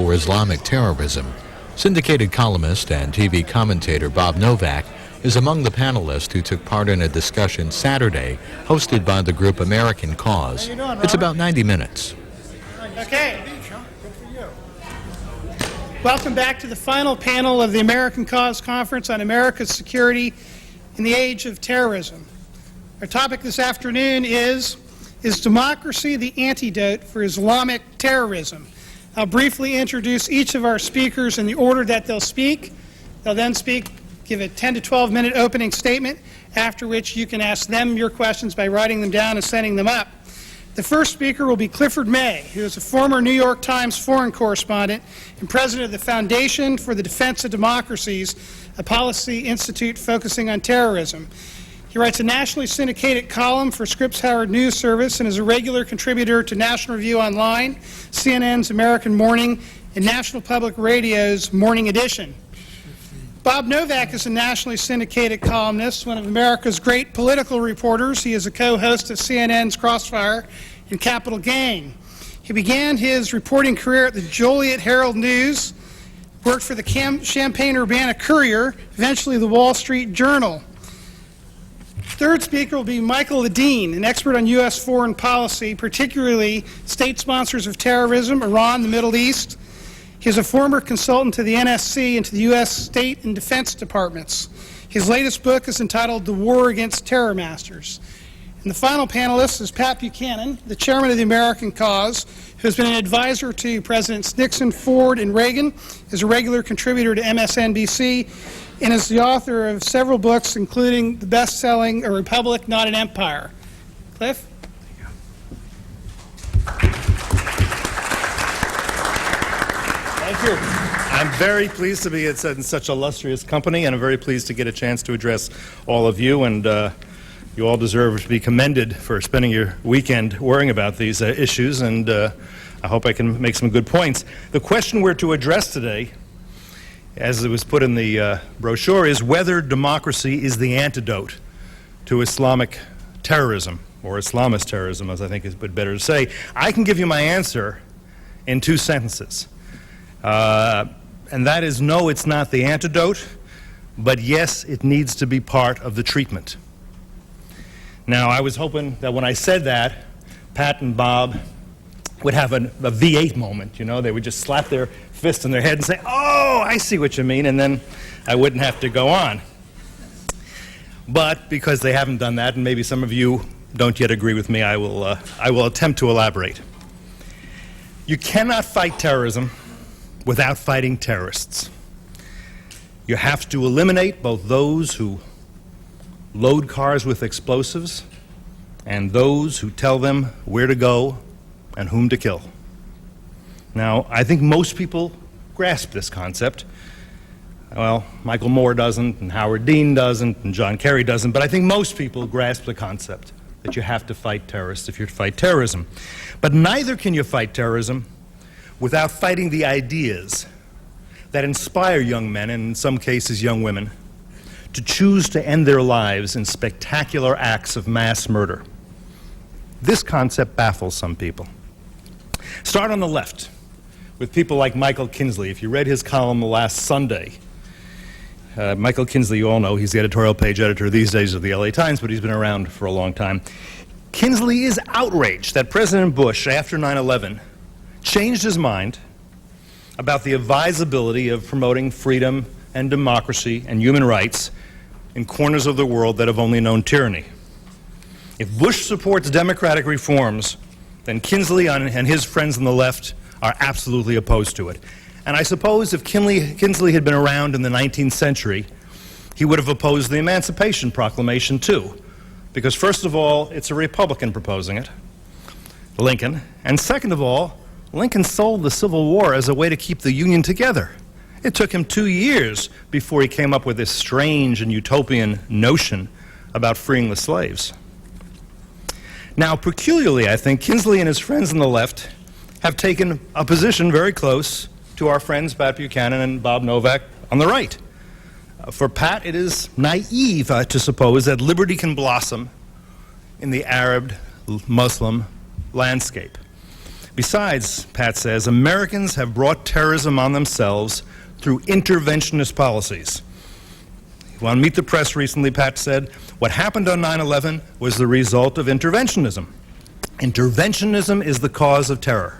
for Islamic Terrorism. Syndicated columnist and TV commentator Bob Novak is among the panelists who took part in a discussion Saturday hosted by the group American Cause. It's about 90 minutes. Okay. Welcome back to the final panel of the American Cause Conference on America's Security in the Age of Terrorism. Our topic this afternoon is democracy the antidote for Islamic terrorism? I'll briefly introduce each of our speakers in the order that they'll speak. They'll then give a 10 to 12 minute opening statement, after which you can ask them your questions by writing them down and sending them up. The first speaker will be Clifford May, who is a former New York Times foreign correspondent and president of the Foundation for the Defense of Democracies, a policy institute focusing on terrorism. He writes a nationally syndicated column for Scripps Howard News Service and is a regular contributor to National Review Online, CNN's American Morning, and National Public Radio's Morning Edition. Bob Novak is a nationally syndicated columnist, one of America's great political reporters. He is a co-host of CNN's Crossfire and Capital Gain. He began his reporting career at the Joliet Herald News, worked for the Champaign-Urbana Courier, eventually the Wall Street Journal. Third speaker will be Michael Ledeen, an expert on U.S. foreign policy, particularly state sponsors of terrorism, Iran, the Middle East. He is a former consultant to the NSC and to the U.S. State and Defense Departments. His latest book is entitled The War Against Terror Masters. And the final panelist is Pat Buchanan, the chairman of the American Cause, who has been an advisor to Presidents Nixon, Ford, and Reagan, is a regular contributor to MSNBC, and is the author of several books, including the best-selling A Republic, Not an Empire. Cliff? Thank you. I'm very pleased to be in such illustrious company, and I'm very pleased to get a chance to address all of you, and you all deserve to be commended for spending your weekend worrying about these issues, and I hope I can make some good points. The question we're to address today, as it was put in the brochure, is whether democracy is the antidote to Islamic terrorism, or Islamist terrorism, as I think is better to say. I can give you my answer in 2 sentences. And that is, no, it's not the antidote, but yes, it needs to be part of the treatment. Now, I was hoping that when I said that, Pat and Bob would have a V8 moment, you know. They would just slap their fist in their head and say, oh, I see what you mean, and then I wouldn't have to go on. But because they haven't done that, and maybe some of you don't yet agree with me, I will attempt to elaborate. You cannot fight terrorism without fighting terrorists. You have to eliminate both those who load cars with explosives and those who tell them where to go and whom to kill. Now, I think most people grasp this concept. Well, Michael Moore doesn't, and Howard Dean doesn't, and John Kerry doesn't, but I think most people grasp the concept that you have to fight terrorists if you're to fight terrorism. But neither can you fight terrorism without fighting the ideas that inspire young men, and in some cases young women, to choose to end their lives in spectacular acts of mass murder. This concept baffles some people. Start on the left with people like Michael Kinsley. If you read his column last Sunday, Michael Kinsley, you all know, he's the editorial page editor these days of the LA Times, but he's been around for a long time. Kinsley is outraged that President Bush, after 9/11, changed his mind about the advisability of promoting freedom and democracy and human rights in corners of the world that have only known tyranny. If Bush supports democratic reforms, then Kinsley and his friends on the left are absolutely opposed to it. And I suppose if Kinsley had been around in the 19th century, he would have opposed the Emancipation Proclamation too. Because first of all, it's a Republican proposing it, Lincoln, and second of all, Lincoln sold the Civil War as a way to keep the Union together. It took him 2 years before he came up with this strange and utopian notion about freeing the slaves. Now, peculiarly, I think, Kinsley and his friends on the left have taken a position very close to our friends Pat Buchanan and Bob Novak on the right. For Pat, it is naive to suppose that liberty can blossom in the Arab, Muslim landscape. Besides, Pat says, Americans have brought terrorism on themselves through interventionist policies. Well, on Meet the Press recently, Pat said, what happened on 9/11 was the result of interventionism. Interventionism is the cause of terror.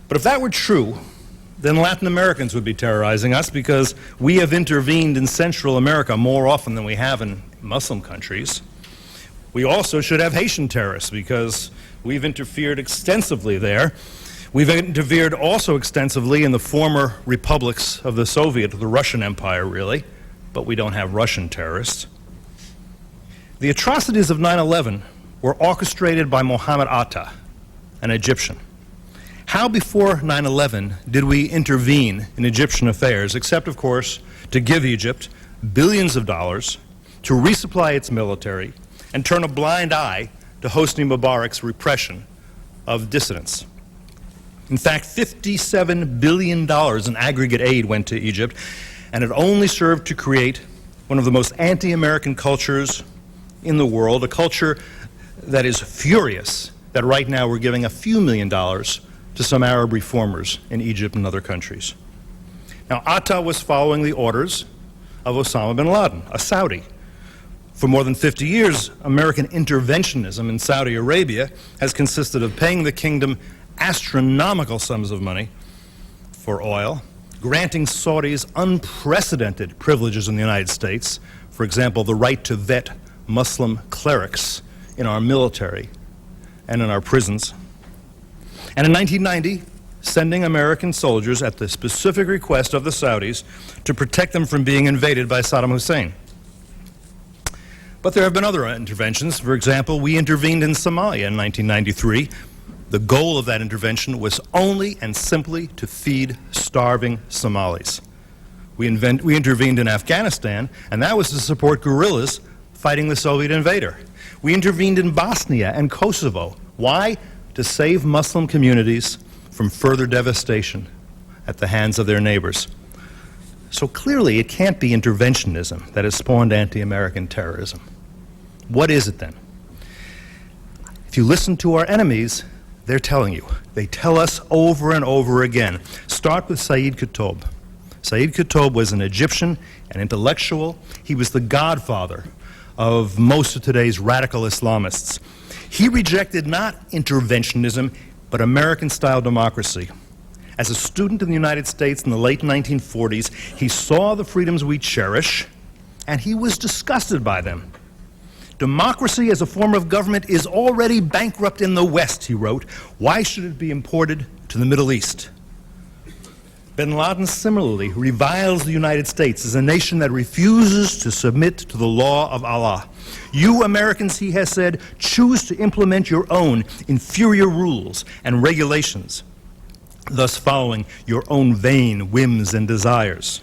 But if that were true, then Latin Americans would be terrorizing us because we have intervened in Central America more often than we have in Muslim countries. We also should have Haitian terrorists because we've interfered extensively there. We've interfered also extensively in the former republics of the Soviet, the Russian Empire, really, but we don't have Russian terrorists. The atrocities of 9/11 were orchestrated by Mohammed Atta, an Egyptian. How before 9/11 did we intervene in Egyptian affairs, except, of course, to give Egypt billions of dollars, to resupply its military, and turn a blind eye to Hosni Mubarak's repression of dissidents? In fact, $57 billion in aggregate aid went to Egypt, and it only served to create one of the most anti-American cultures in the world, a culture that is furious that right now we're giving a few $1,000,000 to some Arab reformers in Egypt and other countries. Now, Atta was following the orders of Osama bin Laden, a Saudi. For more than 50 years, American interventionism in Saudi Arabia has consisted of paying the kingdom astronomical sums of money for oil, granting Saudis unprecedented privileges in the United States, for example, the right to vet Muslim clerics in our military and in our prisons. And in 1990, sending American soldiers at the specific request of the Saudis to protect them from being invaded by Saddam Hussein. But there have been other interventions. For example, we intervened in Somalia in 1993. The goal of that intervention was only and simply to feed starving Somalis. We intervened in Afghanistan, and that was to support guerrillas fighting the Soviet invader. We intervened in Bosnia and Kosovo. Why? To save Muslim communities from further devastation at the hands of their neighbors. So clearly, it can't be interventionism that has spawned anti-American terrorism. What is it then? If you listen to our enemies, they're telling you. They tell us over and over again. Start with Sayyid Qutb. Sayyid Qutb was an Egyptian, an intellectual. He was the godfather of most of today's radical Islamists. He rejected not interventionism, but American-style democracy. As a student in the United States in the late 1940s, he saw the freedoms we cherish, and he was disgusted by them. Democracy as a form of government is already bankrupt in the West, he wrote. Why should it be imported to the Middle East? Bin Laden similarly reviles the United States as a nation that refuses to submit to the law of Allah. You Americans, he has said, choose to implement your own inferior rules and regulations, thus following your own vain whims and desires.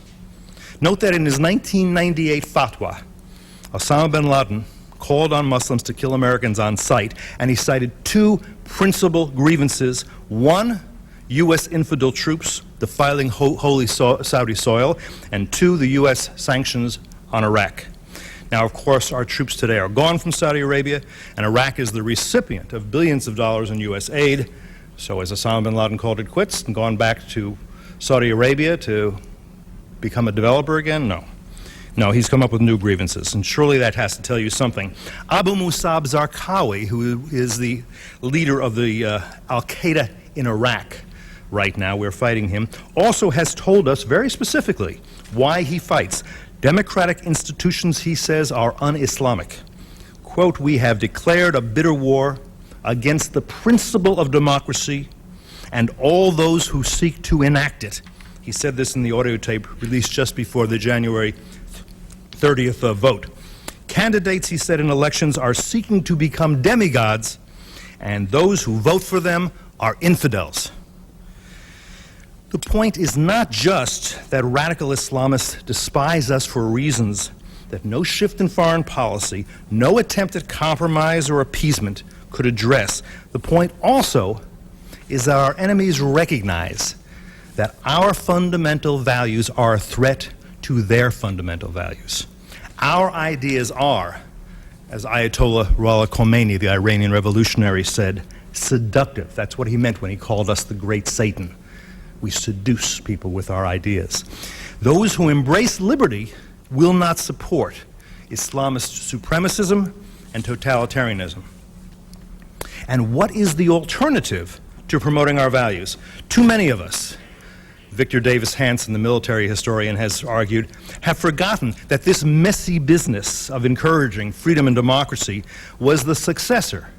Note that in his 1998 fatwa, Osama bin Laden called on Muslims to kill Americans on sight, and he cited two principal grievances. One, U.S. infidel troops defiling holy Saudi soil, and two, the U.S. sanctions on Iraq. Now, of course, our troops today are gone from Saudi Arabia, and Iraq is the recipient of billions of dollars in U.S. aid. So has Osama bin Laden called it quits and gone back to Saudi Arabia to become a developer again? No. No, he's come up with new grievances, and surely that has to tell you something. Abu Musab Zarqawi, who is the leader of the Al-Qaeda in Iraq right now, we're fighting him, also has told us very specifically why he fights. Democratic institutions, he says, are un-Islamic. Quote, we have declared a bitter war against the principle of democracy and all those who seek to enact it. He said this in the audio tape released just before the January 30th vote. Candidates, he said, in elections are seeking to become demigods, and those who vote for them are infidels. The point is not just that radical Islamists despise us for reasons that no shift in foreign policy, no attempt at compromise or appeasement could address. The point also is that our enemies recognize that our fundamental values are a threat to their fundamental values. Our ideas are, as Ayatollah Ruhollah Khomeini, the Iranian revolutionary, said, seductive. That's what he meant when he called us the great Satan. We seduce people with our ideas. Those who embrace liberty will not support Islamist supremacism and totalitarianism. And what is the alternative to promoting our values? Too many of us, Victor Davis Hanson, the military historian, has argued, have forgotten that this messy business of encouraging freedom and democracy was the successor,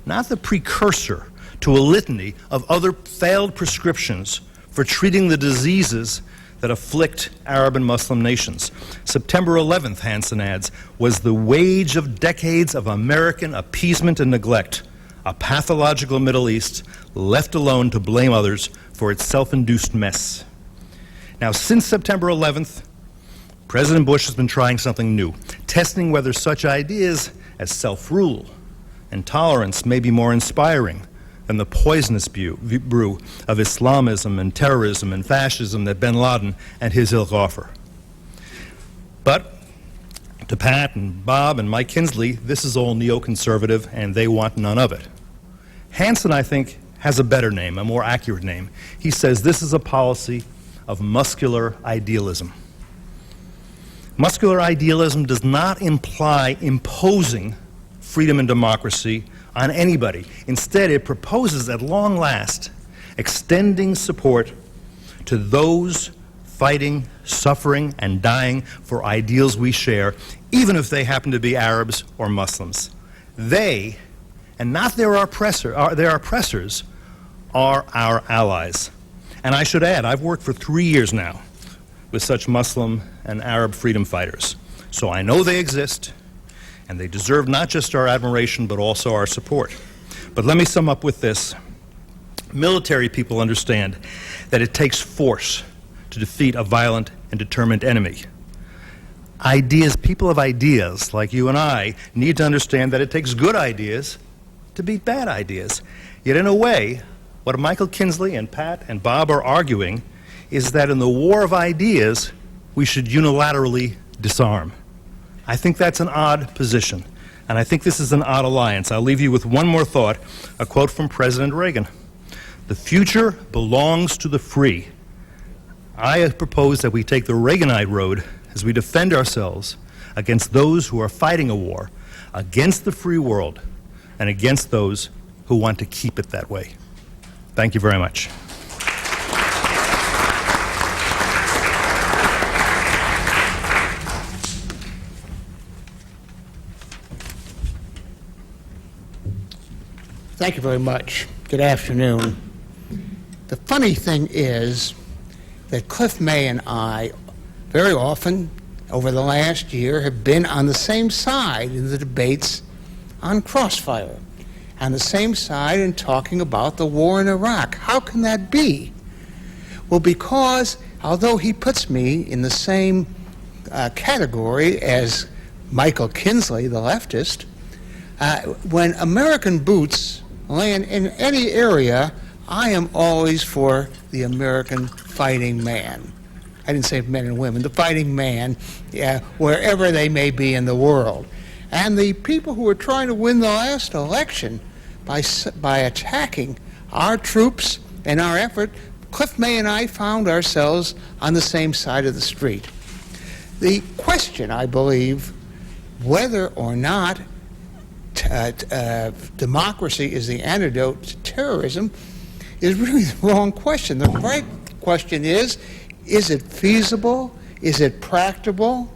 not the precursor, to a litany of other failed prescriptions for treating the diseases that afflict Arab and Muslim nations. September 11th, Hanson adds, was the wage of decades of American appeasement and neglect, a pathological Middle East left alone to blame others for its self-induced mess. Now, since September 11th, President Bush has been trying something new, testing whether such ideas as self-rule and tolerance may be more inspiring than the poisonous brew of Islamism and terrorism and fascism that bin Laden and his ilk offer. But to Pat and Bob and Mike Kinsley, this is all neoconservative and they want none of it. Hanson, I think, has a better name, a more accurate name. He says this is a policy of muscular idealism. Muscular idealism does not imply imposing freedom and democracy on anybody. Instead, it proposes at long last extending support to those fighting, suffering, and dying for ideals we share, even if they happen to be Arabs or Muslims. They, and not their oppressors, are our allies. And I should add, I've worked for 3 years now with such Muslim and Arab freedom fighters. So I know they exist, and they deserve not just our admiration, but also our support. But let me sum up with this. Military people understand that it takes force to defeat a violent and determined enemy. People of ideas, like you and I, need to understand that it takes good ideas to beat bad ideas. Yet in a way, what Michael Kinsley and Pat and Bob are arguing is that in the war of ideas, we should unilaterally disarm. I think that's an odd position, and I think this is an odd alliance. I'll leave you with one more thought, a quote from President Reagan. "The future belongs to the free." I propose that we take the Reaganite road as we defend ourselves against those who are fighting a war, against the free world, and against those who want to keep it that way. Thank you very much. Thank you very much. Good afternoon. The funny thing is that Cliff May and I very often over the last year have been on the same side in the debates on Crossfire, on the same side in talking about the war in Iraq. How can that be? Well, because although he puts me in the same category as Michael Kinsley, the leftist, when American boots land in any area, I am always for the American fighting man. I didn't say men and women, the fighting man, wherever they may be in the world. And the people who were trying to win the last election by attacking our troops and our effort, Cliff May and I found ourselves on the same side of the street. The question, I believe, whether or not democracy is the antidote to terrorism, is really the wrong question. The right question is it feasible? Is it practical?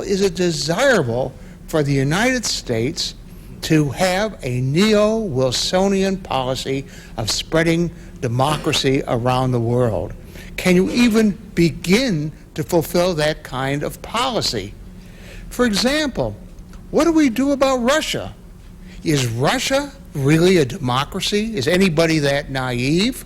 Is it desirable for the United States to have a neo-Wilsonian policy of spreading democracy around the world? Can you even begin to fulfill that kind of policy? For example, what do we do about Russia? Is Russia really a democracy? Is anybody that naive?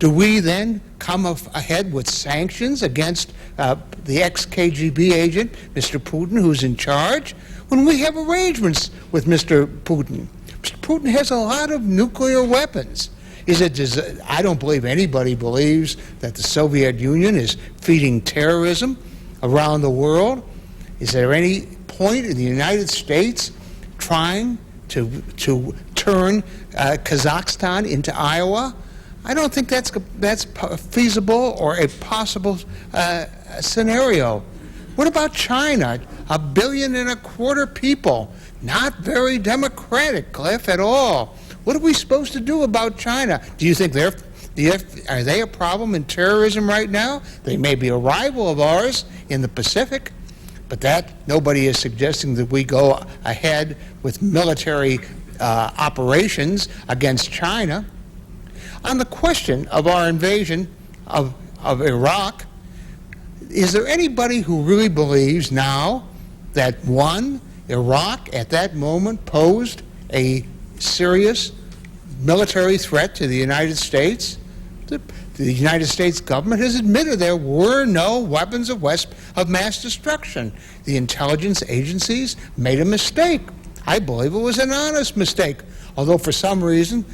Do we then come ahead with sanctions against the ex-KGB agent, Mr. Putin, who's in charge, when we have arrangements with Mr. Putin? Mr. Putin has a lot of nuclear weapons. I don't believe anybody believes that the Soviet Union is feeding terrorism around the world. Is there any point in the United States trying to turn Kazakhstan into Iowa. I don't think that's feasible or a possible scenario. What about China? 1.25 billion people. Not very democratic, Cliff, at all. What are we supposed to do about China? Do you think are they a problem in terrorism right now? They may be a rival of ours in the Pacific, but nobody is suggesting that we go ahead with military operations against China. On the question of our invasion of Iraq, is there anybody who really believes now that, one, Iraq at that moment posed a serious military threat to the United States? The United States government has admitted there were no weapons of mass destruction. The intelligence agencies made a mistake. I believe it was an honest mistake, although for some reason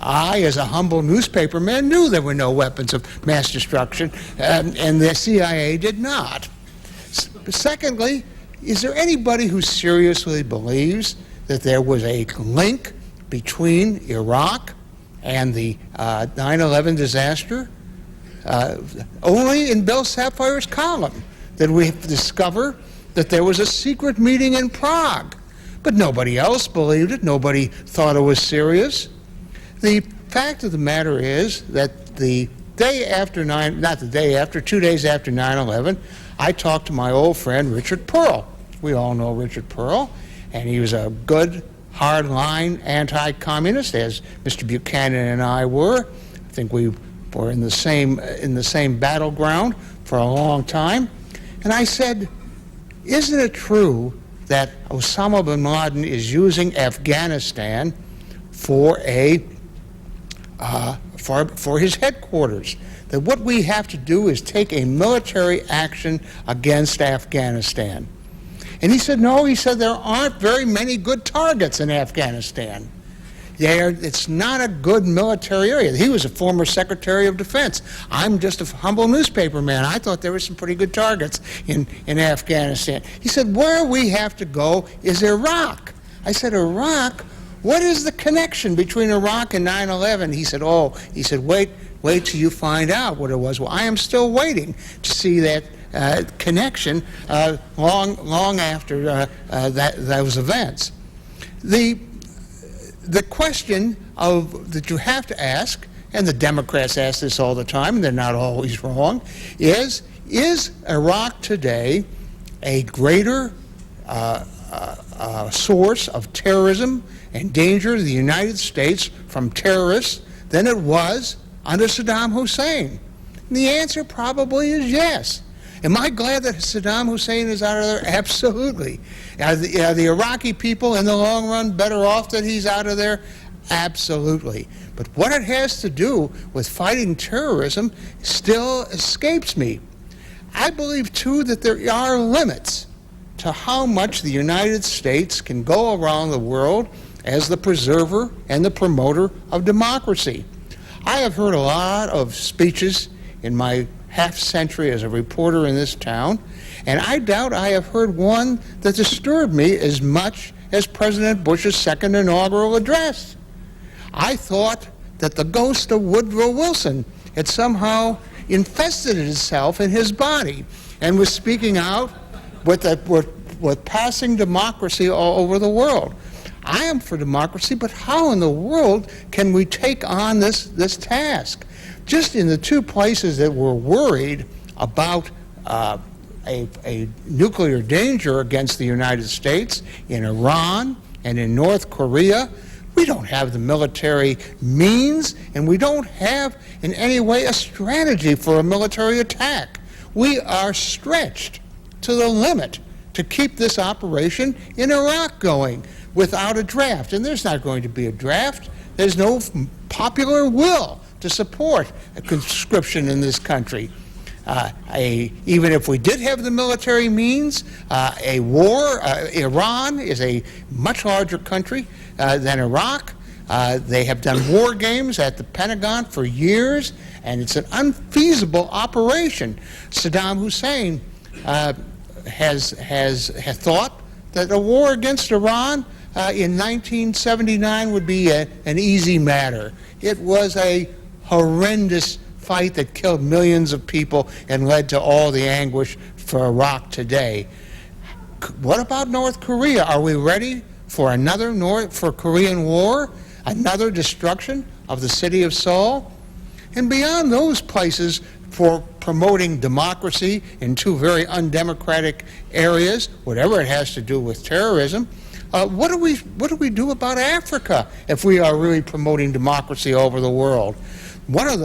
I, as a humble newspaperman, knew there were no weapons of mass destruction, and the CIA did not. Secondly, is there anybody who seriously believes that there was a link between Iraq and the 9/11 disaster? Only in Bill Sapphire's column did we discover that there was a secret meeting in Prague, but nobody else believed it. Nobody thought it was serious. The fact of the matter is that the day after 2 days after 9/11, I talked to my old friend Richard Pearl. We all know Richard Pearl, and he was a good, hard-line anti-communist, as Mr. Buchanan and I were. I think we were in the same battleground for a long time. And I said, isn't it true that Osama bin Laden is using Afghanistan for his headquarters? That what we have to do is take a military action against Afghanistan. And he said, no, he said there aren't very many good targets in Afghanistan. It's not a good military area. He was a former Secretary of Defense. I'm just a humble newspaper man. I thought there were some pretty good targets in Afghanistan. He said, where we have to go is Iraq. I said, Iraq? What is the connection between Iraq and 9/11? He said, wait till you find out what it was. Well, I am still waiting to see that connection long after those events. The question that you have to ask, and the Democrats ask this all the time, and they're not always wrong, is Iraq today a greater source of terrorism and danger to the United States from terrorists than it was under Saddam Hussein? And the answer probably is yes. Am I glad that Saddam Hussein is out of there? Absolutely. Are the Iraqi people in the long run better off that he's out of there? Absolutely. But what it has to do with fighting terrorism still escapes me. I believe, too, that there are limits to how much the United States can go around the world as the preserver and the promoter of democracy. I have heard a lot of speeches in my half-century as a reporter in this town, and I doubt I have heard one that disturbed me as much as President Bush's second inaugural address. I thought that the ghost of Woodrow Wilson had somehow infested itself in his body and was speaking out with passing democracy all over the world. I am for democracy, but how in the world can we take on this task? Just in the two places that we're worried about a nuclear danger against the United States, in Iran and in North Korea, we don't have the military means, and we don't have in any way a strategy for a military attack. We are stretched to the limit to keep this operation in Iraq going without a draft. And there's not going to be a draft. There's no popular will to support a conscription in this country. Even if we did have the military means, a war, Iran is a much larger country than Iraq. They have done war games at the Pentagon for years, and it's an unfeasible operation. Saddam Hussein has thought that a war against Iran in 1979 would be an easy matter. It was a horrendous fight that killed millions of people and led to all the anguish for Iraq today. What about North Korea? Are we ready for another Korean War? Another destruction of the city of Seoul? And beyond those places for promoting democracy in two very undemocratic areas, whatever it has to do with terrorism, what do we do about Africa if we are really promoting democracy over the world? One of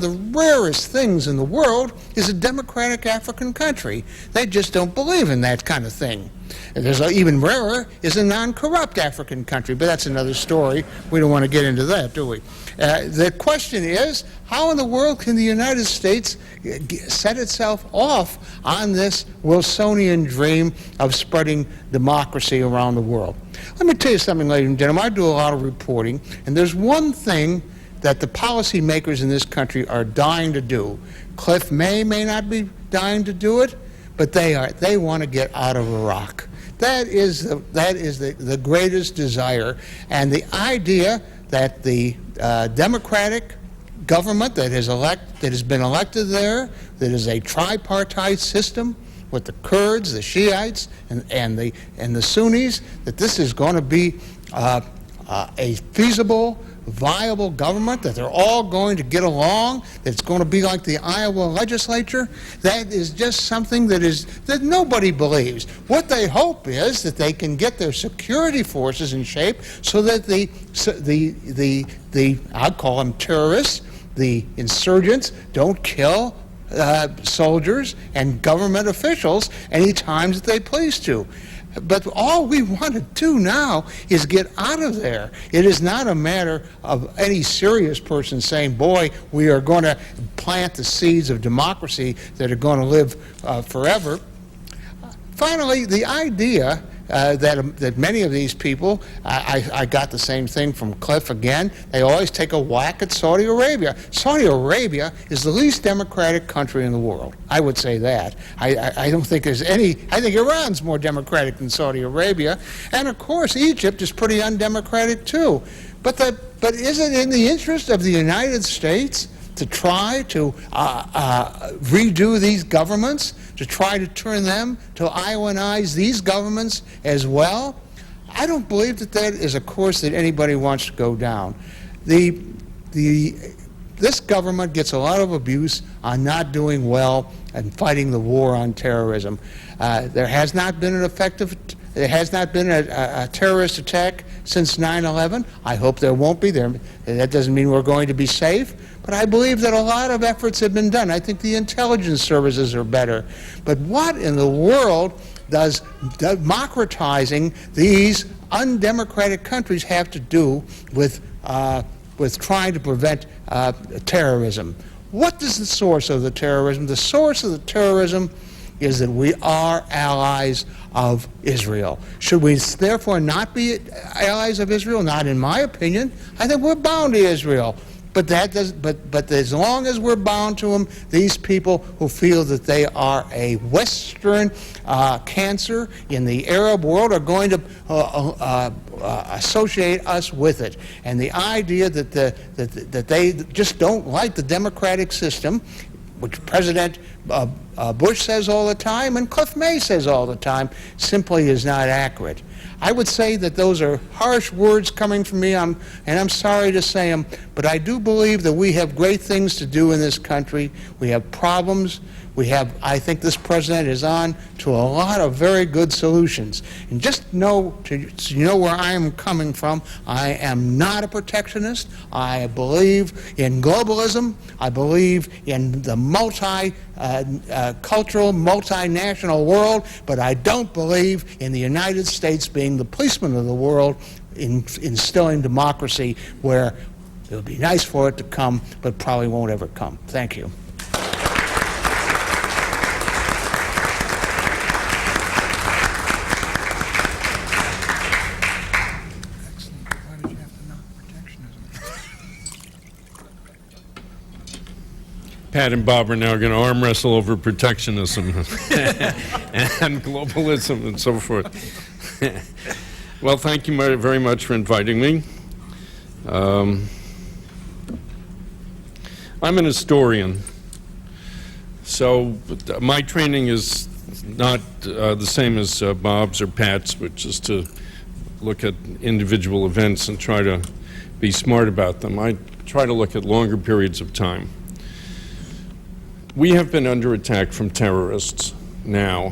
the rarest things in the world is a democratic African country. They just don't believe in that kind of thing. And even rarer is a non-corrupt African country, but that's another story. We don't want to get into that, do we? The question is, how in the world can the United States set itself off on this Wilsonian dream of spreading democracy around the world? Let me tell you something, ladies and gentlemen. I do a lot of reporting, and there's one thing that the policymakers in this country are dying to do. Cliff may not be dying to do it, but they want to get out of Iraq. That is the greatest desire, and the idea that the democratic government that has been elected there, that is a tripartite system with the Kurds, the Shiites, and the Sunnis, that this is going to be a feasible, viable government, that they're all going to get along, that it's going to be like the Iowa legislature, that is just something that nobody believes. What they hope is that they can get their security forces in shape so that I'll call them terrorists, the insurgents, don't kill soldiers and government officials any times that they please to. But all we want to do now is get out of there. It is not a matter of any serious person saying, boy, we are going to plant the seeds of democracy that are going to live forever. Finally, the idea that many of these people, I got the same thing from Cliff again, they always take a whack at Saudi Arabia. Saudi Arabia is the least democratic country in the world. I would say that. I don't think there's any, I think Iran's more democratic than Saudi Arabia. And of course, Egypt is pretty undemocratic too. But is it in the interest of the United States to try to redo these governments, to try to turn them, to Iowanize these governments as well? I don't believe that is a course that anybody wants to go down. This government gets a lot of abuse on not doing well and fighting the war on terrorism. There has not been a terrorist attack since 9/11. I hope there won't be. That doesn't mean we're going to be safe. But I believe that a lot of efforts have been done. I think the intelligence services are better. But what in the world does democratizing these undemocratic countries have to do with trying to prevent terrorism? What is the source of the terrorism? The source of the terrorism is that we are allies of Israel. Should we therefore not be allies of Israel? Not in my opinion. I think we're bound to Israel. But as long as we're bound to them, these people who feel that they are a Western cancer in the Arab world are going to associate us with it. And the idea that they just don't like the democratic system, which President Bush says all the time and Cliff May says all the time, simply is not accurate. I would say that those are harsh words coming from me, and I'm sorry to say them, but I do believe that we have great things to do in this country. We have problems. I think this president is on to a lot of very good solutions. And just know, so you know where I am coming from, I am not a protectionist. I believe in globalism. I believe in the multi-cultural, multinational world, but I don't believe in the United States being the policeman of the world, instilling democracy where it would be nice for it to come, but probably won't ever come. Thank you. Pat and Bob are now going to arm wrestle over protectionism and globalism and so forth. Well, thank you very much for inviting me. I'm an historian, so my training is not the same as Bob's or Pat's, which is to look at individual events and try to be smart about them. I try to look at longer periods of time. We have been under attack from terrorists now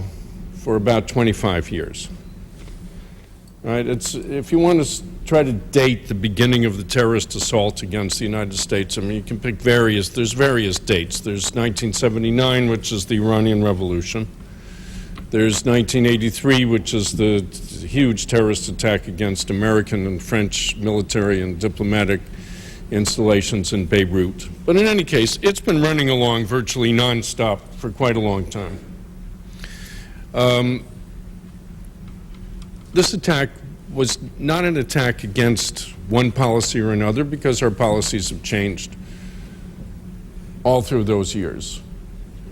for about 25 years. Right? If you want to try to date the beginning of the terrorist assault against the United States, I mean, you can pick there's various dates. There's 1979, which is the Iranian Revolution. There's 1983, which is the huge terrorist attack against American and French military and diplomatic installations in Beirut. But in any case, it's been running along virtually nonstop for quite a long time. This attack was not an attack against one policy or another, because our policies have changed all through those years.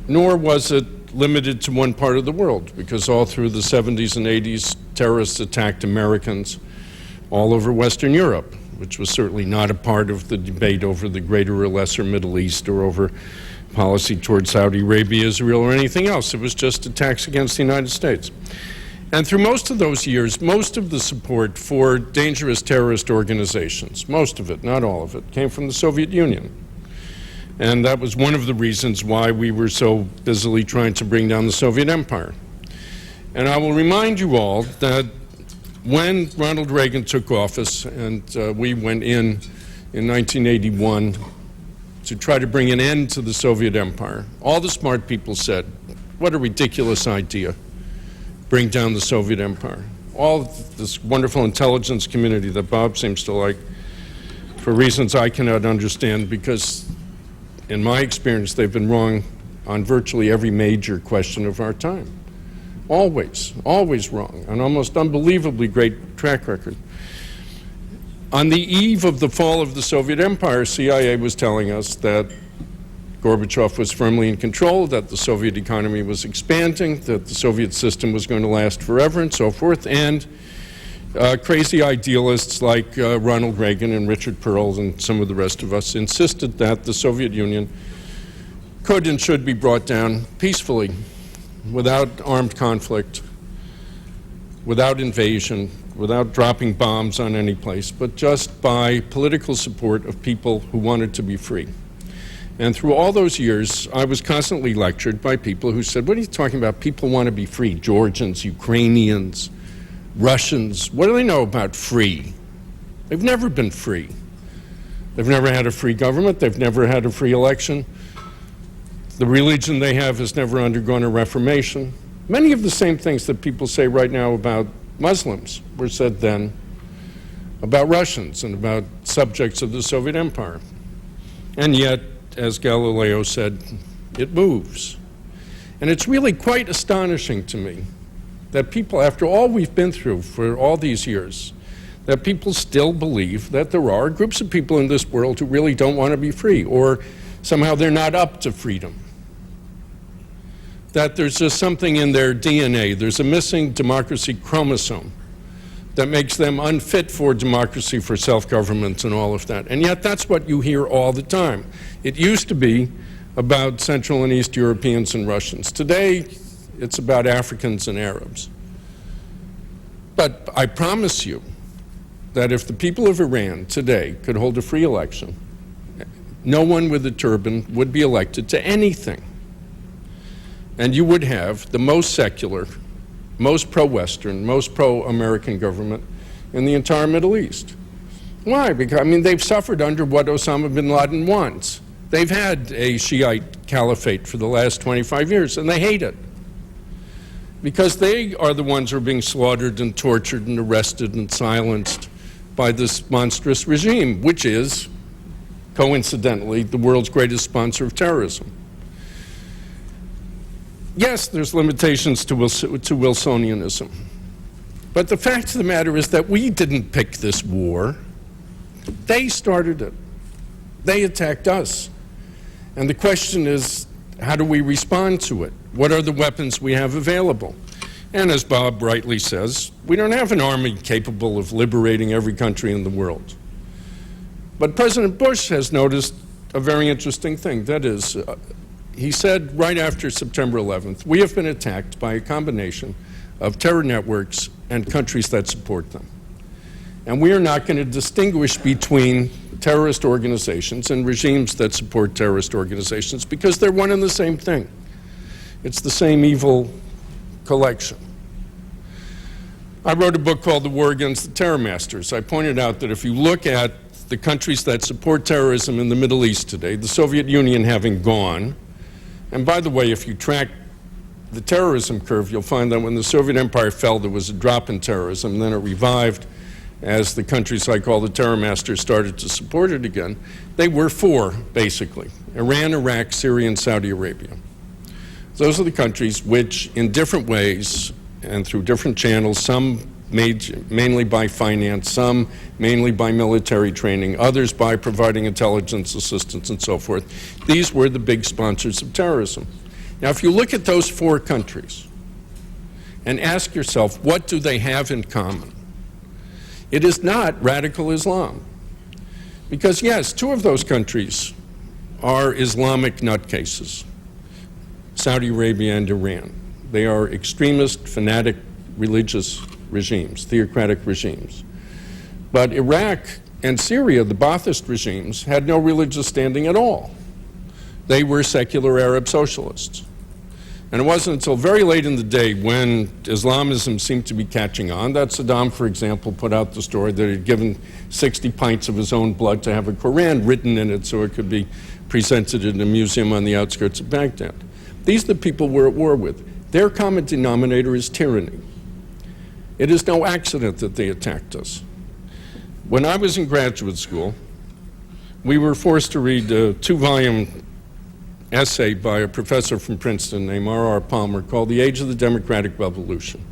Nor was it limited to one part of the world, because all through the 70s and 80s, terrorists attacked Americans all over Western Europe, which was certainly not a part of the debate over the greater or lesser Middle East or over policy towards Saudi Arabia, Israel, or anything else. It was just attacks against the United States. And through most of those years, most of the support for dangerous terrorist organizations, most of it, not all of it, came from the Soviet Union. And that was one of the reasons why we were so busily trying to bring down the Soviet Empire. And I will remind you all that when Ronald Reagan took office and we went in 1981 to try to bring an end to the Soviet Empire, all the smart people said, what a ridiculous idea. Bring down the Soviet Empire. All this wonderful intelligence community that Bob seems to like, for reasons I cannot understand, because in my experience, they've been wrong on virtually every major question of our time. Always, always wrong. An almost unbelievably great track record. On the eve of the fall of the Soviet Empire, CIA was telling us that Gorbachev was firmly in control, that the Soviet economy was expanding, that the Soviet system was going to last forever, and so forth. And crazy idealists like Ronald Reagan and Richard Perle and some of the rest of us insisted that the Soviet Union could and should be brought down peacefully, without armed conflict, without invasion, without dropping bombs on any place, but just by political support of people who wanted to be free. And through all those years, I was constantly lectured by people who said, what are you talking about? People want to be free. Georgians, Ukrainians, Russians, what do they know about free? They've never been free. They've never had a free government. They've never had a free election. The religion they have has never undergone a reformation. Many of the same things that people say right now about Muslims were said then about Russians and about subjects of the Soviet Empire. And yet, as Galileo said, it moves. And it's really quite astonishing to me that people, after all we've been through for all these years, that people still believe that there are groups of people in this world who really don't want to be free, or somehow they're not up to freedom. That there's just something in their DNA, there's a missing democracy chromosome that makes them unfit for democracy, for self-government and all of that. And yet that's what you hear all the time. It used to be about Central and East Europeans and Russians. Today, it's about Africans and Arabs. But I promise you that if the people of Iran today could hold a free election, no one with a turban would be elected to anything. And you would have the most secular, most pro-Western, most pro-American government in the entire Middle East. Why? Because, I mean, they've suffered under what Osama bin Laden wants. They've had a Shiite caliphate for the last 25 years, and they hate it. Because they are the ones who are being slaughtered and tortured and arrested and silenced by this monstrous regime, which is, coincidentally, the world's greatest sponsor of terrorism. Yes, there's limitations to Wilsonianism. But the fact of the matter is that we didn't pick this war. They started it. They attacked us. And the question is, how do we respond to it? What are the weapons we have available? And as Bob rightly says, we don't have an army capable of liberating every country in the world. But President Bush has noticed a very interesting thing. That is, he said right after September 11th, we have been attacked by a combination of terror networks and countries that support them. And we are not going to distinguish between terrorist organizations and regimes that support terrorist organizations because they're one and the same thing. It's the same evil collection. I wrote a book called The War Against the Terror Masters. I pointed out that if you look at the countries that support terrorism in the Middle East today, the Soviet Union having gone, and by the way, if you track the terrorism curve, you'll find that when the Soviet Empire fell, there was a drop in terrorism, and then it revived as the countries I call the terror masters started to support it again. They were four, basically: Iran, Iraq, Syria, and Saudi Arabia. Those are the countries which, in different ways and through different channels, some mainly by finance, some mainly by military training, others by providing intelligence assistance and so forth. These were the big sponsors of terrorism. Now, if you look at those four countries and ask yourself, what do they have in common? It is not radical Islam. Because, yes, two of those countries are Islamic nutcases: Saudi Arabia and Iran. They are extremist, fanatic, religious regimes, theocratic regimes. But Iraq and Syria, the Ba'athist regimes, had no religious standing at all. They were secular Arab socialists. And it wasn't until very late in the day, when Islamism seemed to be catching on, that Saddam, for example, put out the story that he'd given 60 pints of his own blood to have a Quran written in it so it could be presented in a museum on the outskirts of Baghdad. These are the people we're at war with. Their common denominator is tyranny. It is no accident that they attacked us. When I was in graduate school, we were forced to read a 2-volume essay by a professor from Princeton named R.R. Palmer called The Age of the Democratic Revolution.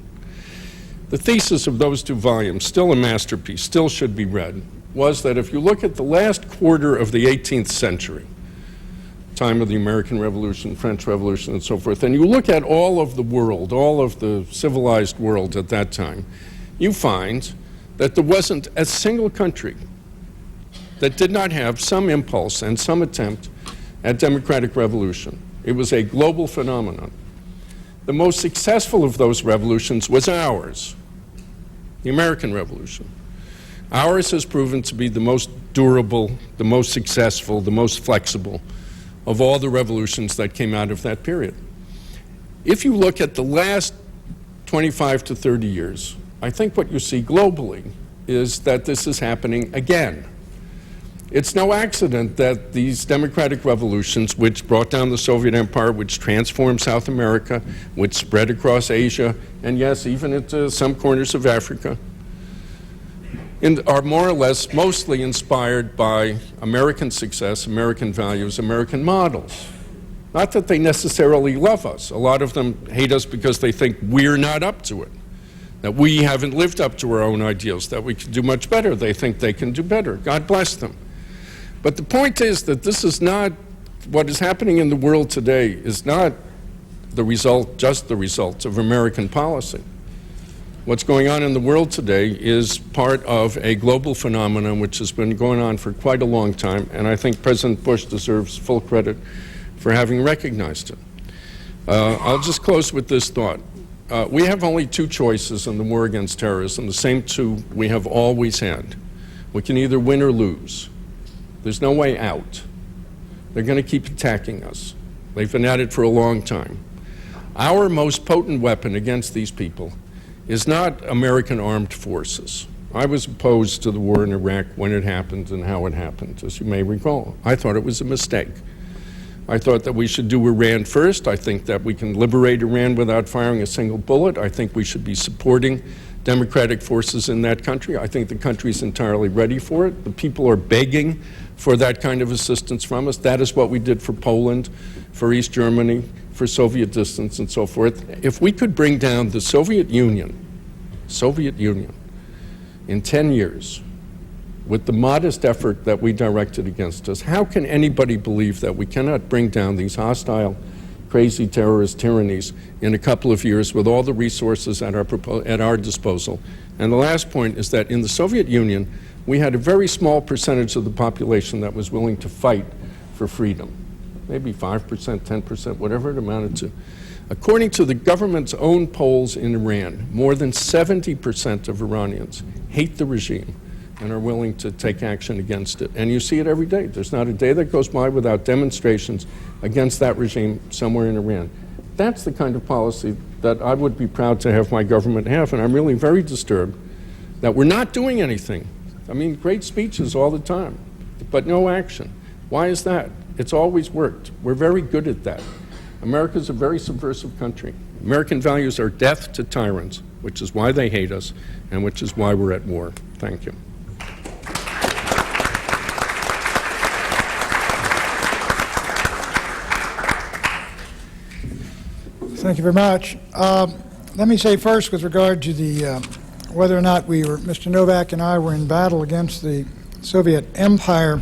The thesis of those 2 volumes, still a masterpiece, still should be read, was that if you look at the last quarter of the 18th century, time of the American Revolution, French Revolution, and so forth, and you look at all of the world, all of the civilized world at that time, you find that there wasn't a single country that did not have some impulse and some attempt at democratic revolution. It was a global phenomenon. The most successful of those revolutions was ours, the American Revolution. Ours has proven to be the most durable, the most successful, the most flexible of all the revolutions that came out of that period. If you look at the last 25 to 30 years, I think what you see globally is that this is happening again. It's no accident that these democratic revolutions, which brought down the Soviet Empire, which transformed South America, which spread across Asia, and yes, even into some corners of Africa, are more or less mostly inspired by American success, American values, American models. Not that they necessarily love us. A lot of them hate us because they think we're not up to it, that we haven't lived up to our own ideals, that we can do much better. They think they can do better. God bless them. But the point is that this is not, what is happening in the world today is not the result, just the result of American policy. What's going on in the world today is part of a global phenomenon which has been going on for quite a long time, and I think President Bush deserves full credit for having recognized it. I'll just close with this thought. We have only 2 choices in the war against terrorism, the same 2 we have always had. We can either win or lose. There's no way out. They're going to keep attacking us. They've been at it for a long time. Our most potent weapon against these people is not American armed forces. I was opposed to the war in Iraq when it happened and how it happened, as you may recall. I thought it was a mistake. I thought that we should do Iran first. I think that we can liberate Iran without firing a single bullet. I think we should be supporting democratic forces in that country. I think the country is entirely ready for it. The people are begging for that kind of assistance from us. That is what we did for Poland, for East Germany, for Soviet distance and so forth. If we could bring down the Soviet Union in 10 years with the modest effort that we directed against us, how can anybody believe that we cannot bring down these hostile crazy terrorist tyrannies in a couple of years with all the resources at our disposal. And the last point is that in the Soviet Union, we had a very small percentage of the population that was willing to fight for freedom. Maybe 5%, 10%, whatever it amounted to. According to the government's own polls in Iran, more than 70% of Iranians hate the regime and are willing to take action against it. And you see it every day. There's not a day that goes by without demonstrations against that regime somewhere in Iran. That's the kind of policy that I would be proud to have my government have, and I'm really very disturbed that we're not doing anything. I mean, great speeches all the time, but no action. Why is that? It's always worked. We're very good at that. America's a very subversive country. American values are death to tyrants, which is why they hate us and which is why we're at war. Thank you. Thank you very much. Let me say first, with regard to the whether or not Mr. Novak and I were in battle against the Soviet Empire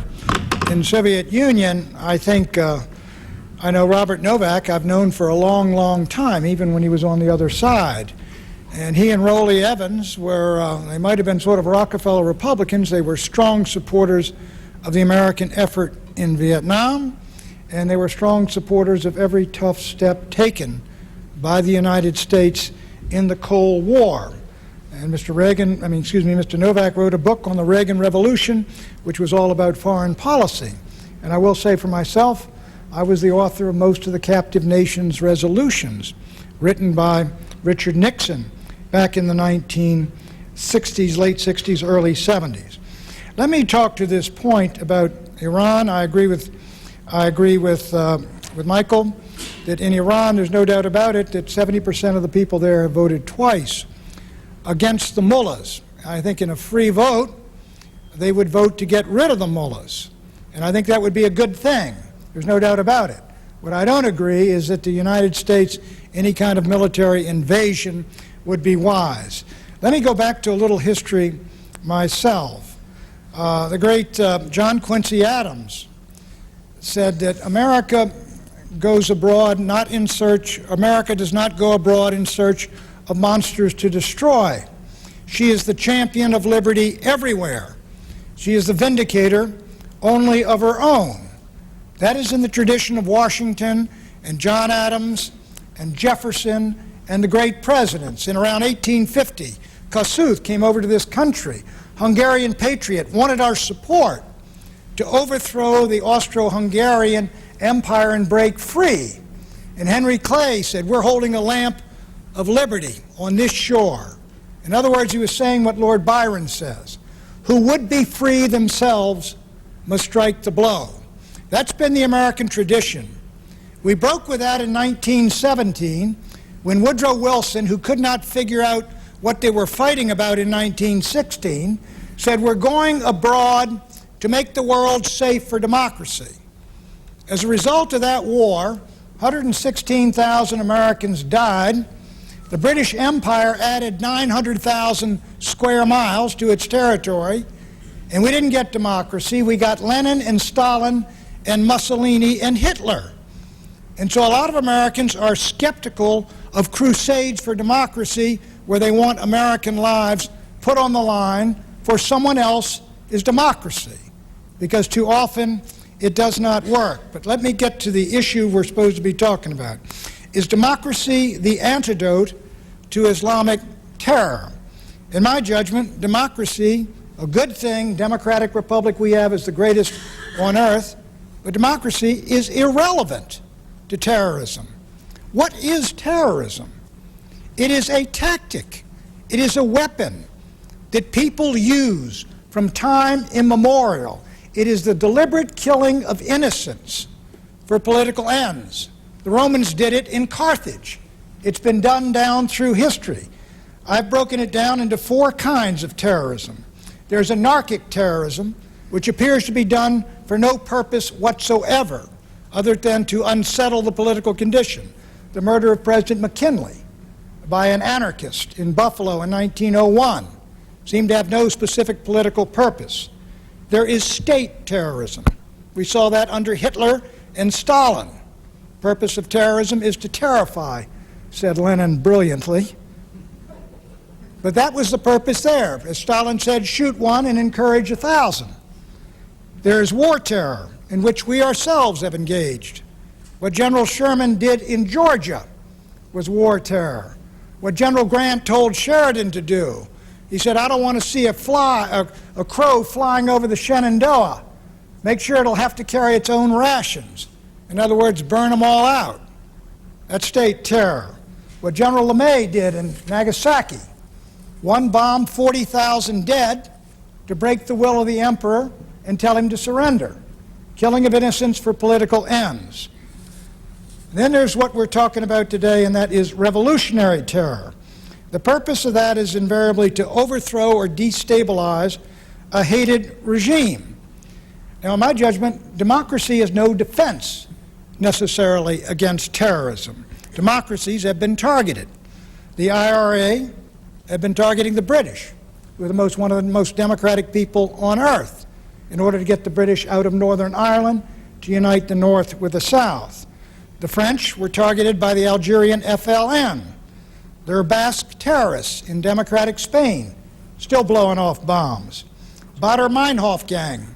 in the Soviet Union, I think I know Robert Novak I've known for a long, long time, even when he was on the other side. And he and Rollie Evans were, they might have been sort of Rockefeller Republicans. They were strong supporters of the American effort in Vietnam, and they were strong supporters of every tough step taken by the United States in the Cold War. And Mr. Novak wrote a book on the Reagan Revolution, which was all about foreign policy. And I will say for myself, I was the author of most of the Captive Nations resolutions written by Richard Nixon back in the 1960s, late 60s, early 70s. Let me talk to this point about Iran. I agree with Michael that in Iran, there's no doubt about it, that 70% of the people there have voted twice against the mullahs. I think in a free vote, they would vote to get rid of the mullahs. And I think that would be a good thing. There's no doubt about it. What I don't agree is that the United States, any kind of military invasion, would be wise. Let me go back to a little history myself. The great John Quincy Adams said that America goes abroad not in search, America does not go abroad in search of monsters to destroy. She is the champion of liberty everywhere. She is the vindicator only of her own. That is in the tradition of Washington and John Adams and Jefferson and the great presidents. In around 1850, Kossuth came over to this country, Hungarian patriot, wanted our support to overthrow the Austro-Hungarian Empire and break free. And Henry Clay said, we're holding a lamp of liberty on this shore. In other words, he was saying what Lord Byron says, who would be free themselves must strike the blow. That's been the American tradition. We broke with that in 1917 when Woodrow Wilson, who could not figure out what they were fighting about in 1916, said we're going abroad to make the world safe for democracy. As a result of that war, 116,000 Americans died. The British Empire added 900,000 square miles to its territory, and we didn't get democracy. We got Lenin and Stalin and Mussolini and Hitler. And so a lot of Americans are skeptical of crusades for democracy where they want American lives put on the line for someone else's democracy, because too often it does not work. But let me get to the issue we're supposed to be talking about. Is democracy the antidote to Islamic terror? In my judgment, democracy, a good thing, democratic republic we have is the greatest on earth, but democracy is irrelevant to terrorism. What is terrorism? It is a tactic. It is a weapon that people use from time immemorial. It is the deliberate killing of innocents for political ends. The Romans did it in Carthage. It's been done down through history. I've broken it down into 4 kinds of terrorism. There's anarchic terrorism, which appears to be done for no purpose whatsoever other than to unsettle the political condition. The murder of President McKinley by an anarchist in Buffalo in 1901 seemed to have no specific political purpose. There is state terrorism. We saw that under Hitler and Stalin. purpose of terrorism is to terrify, said Lenin brilliantly. But that was the purpose there. As Stalin said, shoot one and encourage 1,000. There is war terror, in which we ourselves have engaged. What General Sherman did in Georgia was war terror. What General Grant told Sheridan to do, he said, I don't want to see a crow flying over the Shenandoah. Make sure it'll have to carry its own rations. In other words, burn them all out. That's state terror. What General LeMay did in Nagasaki, one bomb, 40,000 dead, to break the will of the emperor and tell him to surrender. Killing of innocents for political ends. Then there's what we're talking about today, and that is revolutionary terror. The purpose of that is invariably to overthrow or destabilize a hated regime. Now, in my judgment, democracy is no defense necessarily against terrorism. Democracies have been targeted. The IRA have been targeting the British, who are one of the most democratic people on earth, in order to get the British out of Northern Ireland to unite the North with the South. The French were targeted by the Algerian FLN. There are Basque terrorists in democratic Spain, still blowing off bombs. Baader-Meinhof gang,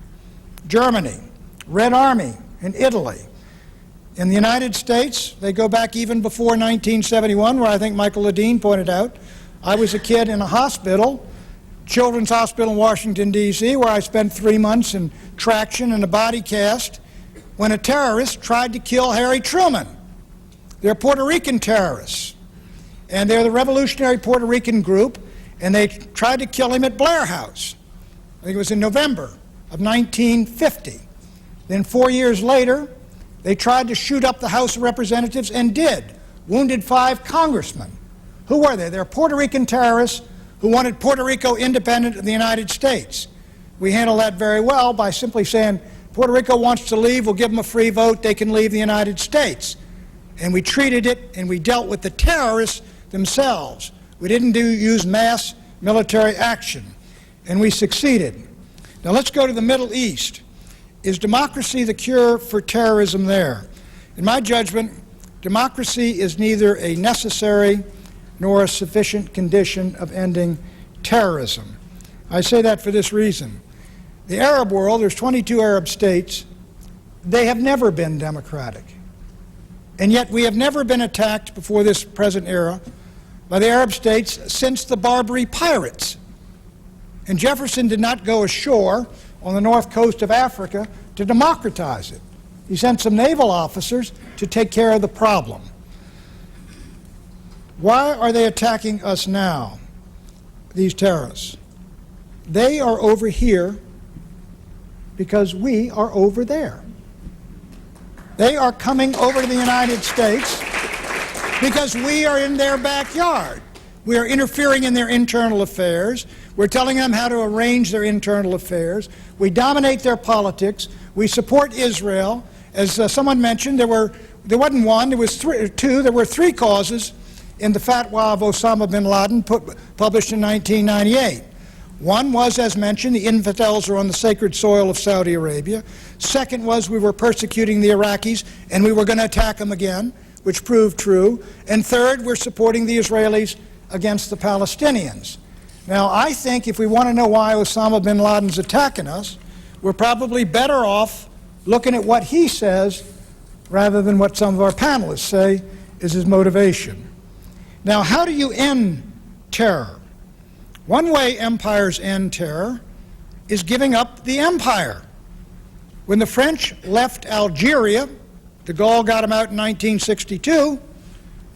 Germany. Red Army in Italy. In the United States, they go back even before 1971, where I think Michael Ledeen pointed out, I was a kid in a hospital, Children's Hospital in Washington, D.C., where I spent 3 months in traction and a body cast, when a terrorist tried to kill Harry Truman. They're Puerto Rican terrorists, and they're the Revolutionary Puerto Rican Group, and they tried to kill him at Blair House. I think it was in November of 1950. Then 4 years later, they tried to shoot up the House of Representatives and did, wounded 5 congressmen. Who were they? They're Puerto Rican terrorists who wanted Puerto Rico independent of the United States. We handled that very well by simply saying, Puerto Rico wants to leave, we'll give them a free vote, they can leave the United States. And we treated it and we dealt with the terrorists themselves. We didn't use mass military action, and we succeeded. Now let's go to the Middle East. Is democracy the cure for terrorism there? In my judgment, democracy is neither a necessary nor a sufficient condition of ending terrorism. I say that for this reason. The Arab world, there's 22 Arab states, they have never been democratic. And yet we have never been attacked before this present era by the Arab states since the Barbary pirates. And Jefferson did not go ashore on the north coast of Africa to democratize it. He sent some naval officers to take care of the problem. Why are they attacking us now, these terrorists? They are over here because we are over there. They are coming over to the United States because we are in their backyard. We are interfering in their internal affairs. We're telling them how to arrange their internal affairs. We dominate their politics. We support Israel. As someone mentioned, there wasn't one, there was two. There were 3 causes in the fatwa of Osama bin Laden published in 1998. One was, as mentioned, the infidels are on the sacred soil of Saudi Arabia. Second was we were persecuting the Iraqis and we were going to attack them again, which proved true. And third, we're supporting the Israelis against the Palestinians. Now, I think if we want to know why Osama bin Laden's attacking us, we're probably better off looking at what he says rather than what some of our panelists say is his motivation. Now, how do you end terror? One way empires end terror is giving up the empire. When the French left Algeria, de Gaulle got them out in 1962,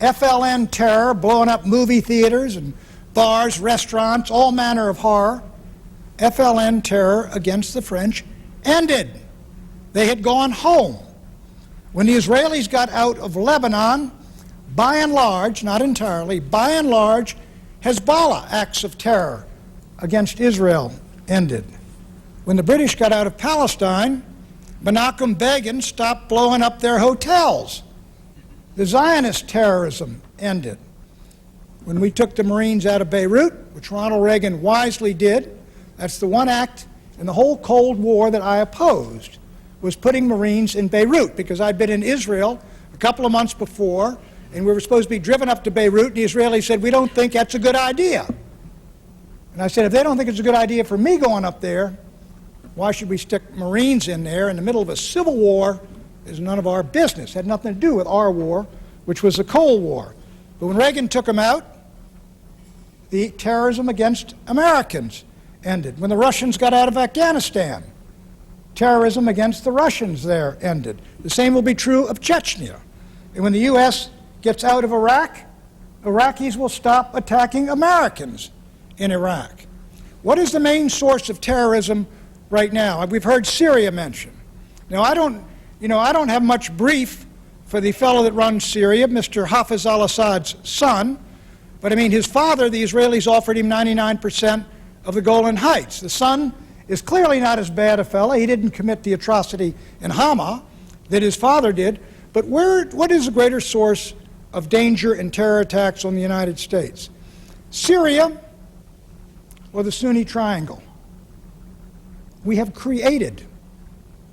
FLN terror, blowing up movie theaters and bars, restaurants, all manner of horror, FLN terror against the French ended. They had gone home. When the Israelis got out of Lebanon, by and large, not entirely, by and large, Hezbollah acts of terror against Israel ended. When the British got out of Palestine, Menachem Begin stopped blowing up their hotels. The Zionist terrorism ended. When we took the Marines out of Beirut, which Ronald Reagan wisely did, that's the one act in the whole Cold War that I opposed, was putting Marines in Beirut, because I'd been in Israel a couple of months before, and we were supposed to be driven up to Beirut, and the Israelis said, we don't think that's a good idea. And I said, if they don't think it's a good idea for me going up there, why should we stick Marines in there in the middle of a civil war? Is none of our business. It had nothing to do with our war, which was the Cold War. But when Reagan took them out, the terrorism against Americans ended. When the Russians got out of Afghanistan, terrorism against the Russians there ended. The same will be true of Chechnya. And when the U.S. gets out of Iraq, Iraqis will stop attacking Americans in Iraq. What is the main source of terrorism right now? We've heard Syria mentioned. Now, I don't have much brief for the fellow that runs Syria, Mr. Hafez al-Assad's son, but I mean, his father, the Israelis offered him 99% of the Golan Heights. The son is clearly not as bad a fellow. He didn't commit the atrocity in Hama that his father did, but what is the greater source of danger and terror attacks on the United States? Syria or the Sunni Triangle? We have created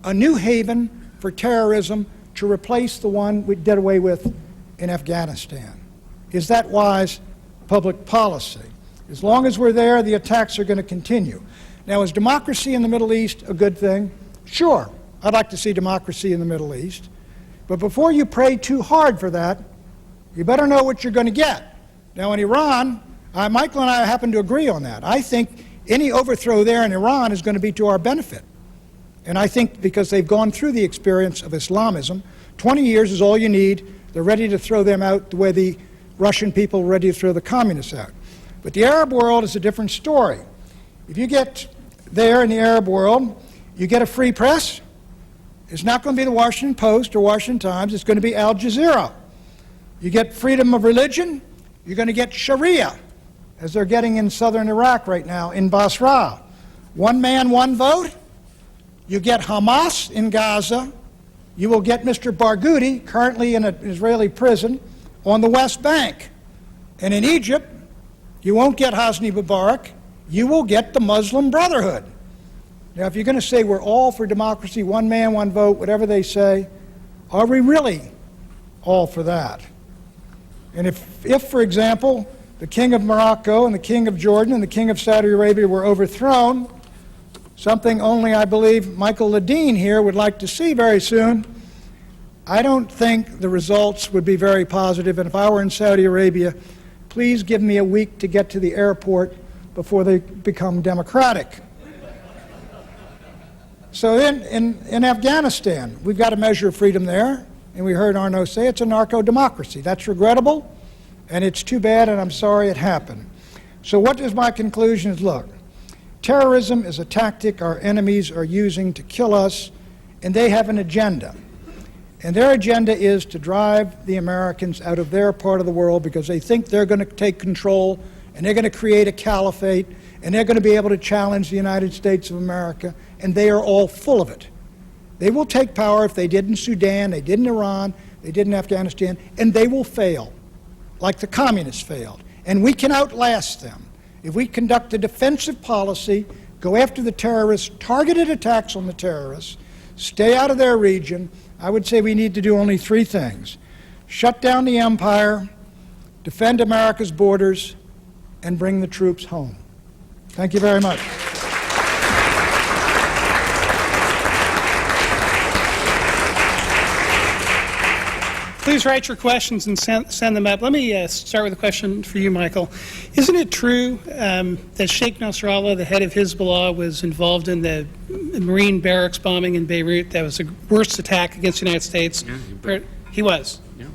a new haven for terrorism to replace the one we did away with in Afghanistan. Is that wise public policy? As long as we're there, the attacks are going to continue. Now, is democracy in the Middle East a good thing? Sure, I'd like to see democracy in the Middle East. But before you pray too hard for that, you better know what you're going to get. Now, in Iran, Michael and I happen to agree on that. I think any overthrow there in Iran is going to be to our benefit. And I think because they've gone through the experience of Islamism, 20 years is all you need. They're ready to throw them out the way the Russian people were ready to throw the communists out. But the Arab world is a different story. If you get there in the Arab world, you get a free press. It's not going to be the Washington Post or Washington Times. It's going to be Al Jazeera. You get freedom of religion. You're going to get Sharia, as they're getting in southern Iraq right now, in Basra. One man, one vote. You get Hamas in Gaza. You will get Mr. Barghouti, currently in an Israeli prison, on the West Bank. And in Egypt, you won't get Hosni Mubarak. You will get the Muslim Brotherhood. Now, if you're going to say we're all for democracy, one man, one vote, whatever they say, are we really all for that? And if for example, the king of Morocco and the king of Jordan and the king of Saudi Arabia were overthrown, something only I believe Michael Ledeen here would like to see very soon, I don't think the results would be very positive. And if I were in Saudi Arabia, please give me a week to get to the airport before they become democratic. So in Afghanistan, we've got a measure of freedom there, and we heard Arnaud say it's a narco-democracy. That's regrettable, and it's too bad, and I'm sorry it happened. So what is my conclusion? Is look, terrorism is a tactic our enemies are using to kill us, and they have an agenda. And their agenda is to drive the Americans out of their part of the world because they think they're going to take control, and they're going to create a caliphate, and they're going to be able to challenge the United States of America, and they are all full of it. They will take power if they did in Sudan, they did in Iran, they did in Afghanistan, and they will fail, like the communists failed. And we can outlast them. If we conduct a defensive policy, go after the terrorists, targeted attacks on the terrorists, stay out of their region, I would say we need to do only three things: shut down the empire, defend America's borders, and bring the troops home. Thank you very much. Please write your questions and send them up. Let me start with a question for you, Michael. Isn't it true that Sheikh Nasrallah, the head of Hezbollah, was involved in the Marine barracks bombing in Beirut? That was the worst attack against the United States. Yeah, he was. Yeah.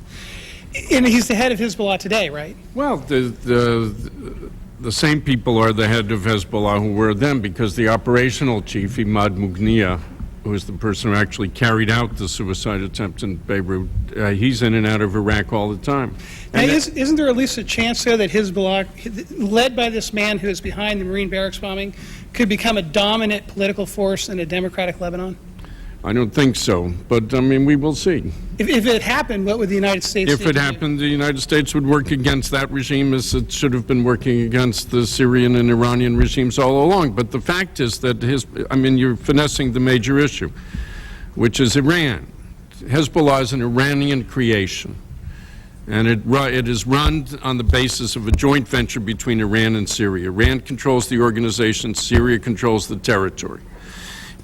And he's the head of Hezbollah today, right? Well, the same people are the head of Hezbollah who were then, because the operational chief, Imad Mughniya, who was the person who actually carried out the suicide attempt in Beirut, he's in and out of Iraq all the time. Now, isn't there at least a chance, though, that Hezbollah, led by this man who is behind the Marine barracks bombing, could become a dominant political force in a democratic Lebanon? I don't think so, but I mean, we will see. If it happened, what would the United States do? If it happened, the United States would work against that regime as it should have been working against the Syrian and Iranian regimes all along. But the fact is that you're finessing the major issue, which is Iran. Hezbollah is an Iranian creation, and it is run on the basis of a joint venture between Iran and Syria. Iran controls the organization, Syria controls the territory.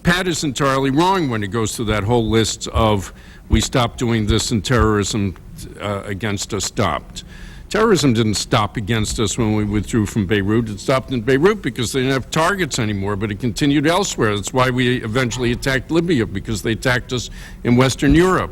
Pat is entirely wrong when he goes through that whole list of we stopped doing this and terrorism against us stopped. Terrorism didn't stop against us when we withdrew from Beirut. It stopped in Beirut because they didn't have targets anymore, but it continued elsewhere. That's why we eventually attacked Libya, because they attacked us in Western Europe.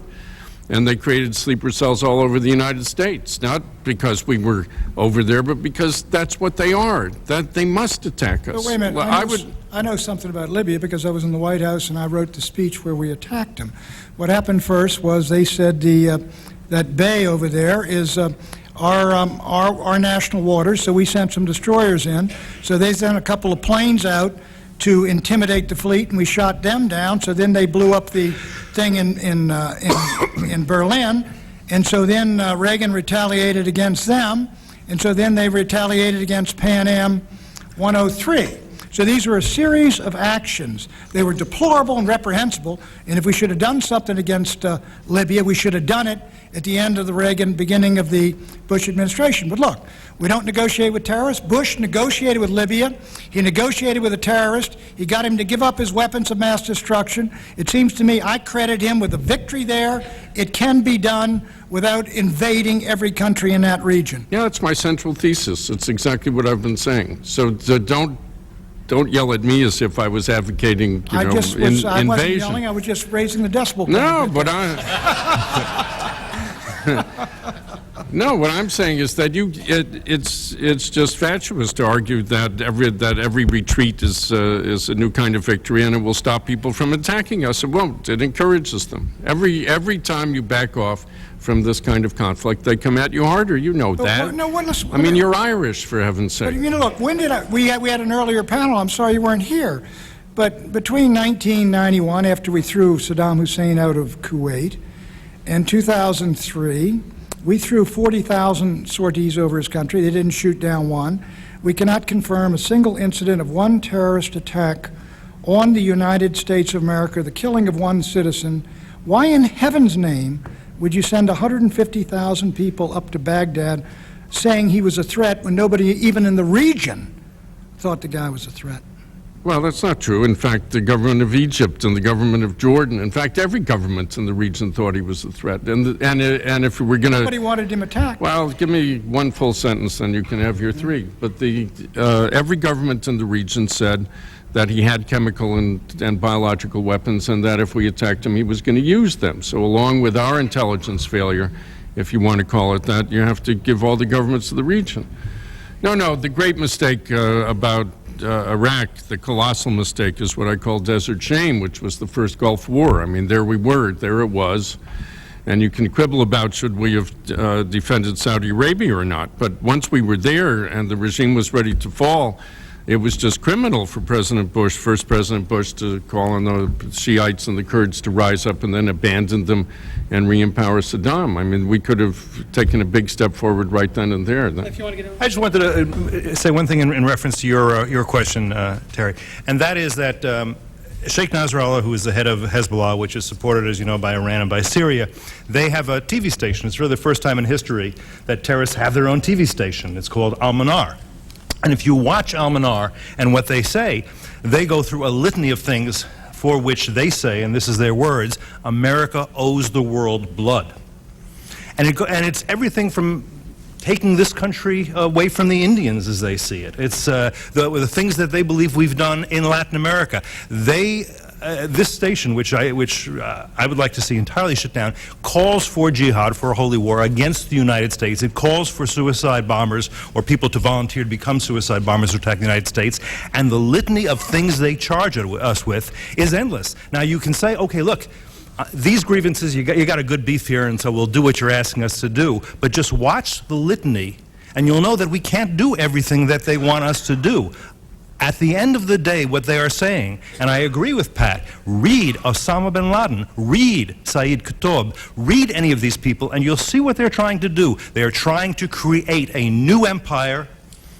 And they created sleeper cells all over the United States, not because we were over there, but because that's what they are, that they must attack us. But wait a minute, Well, I know something about Libya because I was in the White House and I wrote the speech where we attacked them. What happened first was they said that bay over there is our national waters, so we sent some destroyers in. So they sent a couple of planes out to intimidate the fleet, and we shot them down. So then they blew up the thing in Berlin, and so then Reagan retaliated against them, and so then they retaliated against Pan Am 103. So these were a series of actions. They were deplorable and reprehensible, and if we should have done something against Libya, we should have done it at the end of the Reagan, beginning of the Bush administration. But look, we don't negotiate with terrorists. Bush negotiated with Libya. He negotiated with a terrorist. He got him to give up his weapons of mass destruction. It seems to me I credit him with a victory there. It can be done without invading every country in that region. Yeah, that's my central thesis. It's exactly what I've been saying. So don't yell at me as if I was advocating, I wasn't invasion. yelling. I was just raising the decibel. No, but no, what I'm saying is that it's just fatuous to argue that every retreat is a new kind of victory and it will stop people from attacking us. It won't. It encourages them. Every time you back off from this kind of conflict, they come at you harder. You know that. I mean, you're Irish, for heaven's sake. But, you know, look, we had an earlier panel. I'm sorry you weren't here. But between 1991, after we threw Saddam Hussein out of Kuwait, and 2003, we threw 40,000 sorties over his country. They didn't shoot down one. We cannot confirm a single incident of one terrorist attack on the United States of America, the killing of one citizen. Why in heaven's name would you send 150,000 people up to Baghdad saying he was a threat when nobody even in the region thought the guy was a threat? Well, that's not true. In fact, the government of Egypt and the government of Jordan, in fact, every government in the region thought he was a threat. And if we were going to... Nobody wanted him attacked. Well, give me one full sentence, then you can have your three. But every government in the region said that he had chemical and biological weapons, and that if we attacked him, he was going to use them. So along with our intelligence failure, if you want to call it that, you have to give all the governments of the region. No, the great mistake about Iraq, the colossal mistake, is what I call Desert Shame, which was the first Gulf War. I mean, there we were, there it was. And you can quibble about should we have defended Saudi Arabia or not. But once we were there and the regime was ready to fall, it was just criminal for President Bush, first President Bush, to call on the Shiites and the Kurds to rise up and then abandon them and re-empower Saddam. I mean, we could have taken a big step forward right then and there. If you want to get I just wanted to say one thing in reference to your question, Terry, and that is that Sheikh Nasrallah, who is the head of Hezbollah, which is supported, as you know, by Iran and by Syria, they have a TV station. It's really the first time in history that terrorists have their own TV station. It's called Al-Manar. And if you watch Al-Manar and what they say, they go through a litany of things for which they say, and this is their words, America owes the world blood. And it's everything from taking this country away from the Indians as they see it. It's the things that they believe we've done in Latin America. This station, which I would like to see entirely shut down, calls for jihad, for a holy war against the United States. It calls for suicide bombers or people to volunteer to become suicide bombers to attack the United States. And the litany of things they charge us with is endless. Now you can say, okay, look, these grievances, you got a good beef here, and so we'll do what you're asking us to do. But just watch the litany, and you'll know that we can't do everything that they want us to do. At the end of the day, what they are saying, and I agree with Pat, read Osama bin Laden, read Saeed Qutb, read any of these people, and you'll see what they're trying to do. They are trying to create a new empire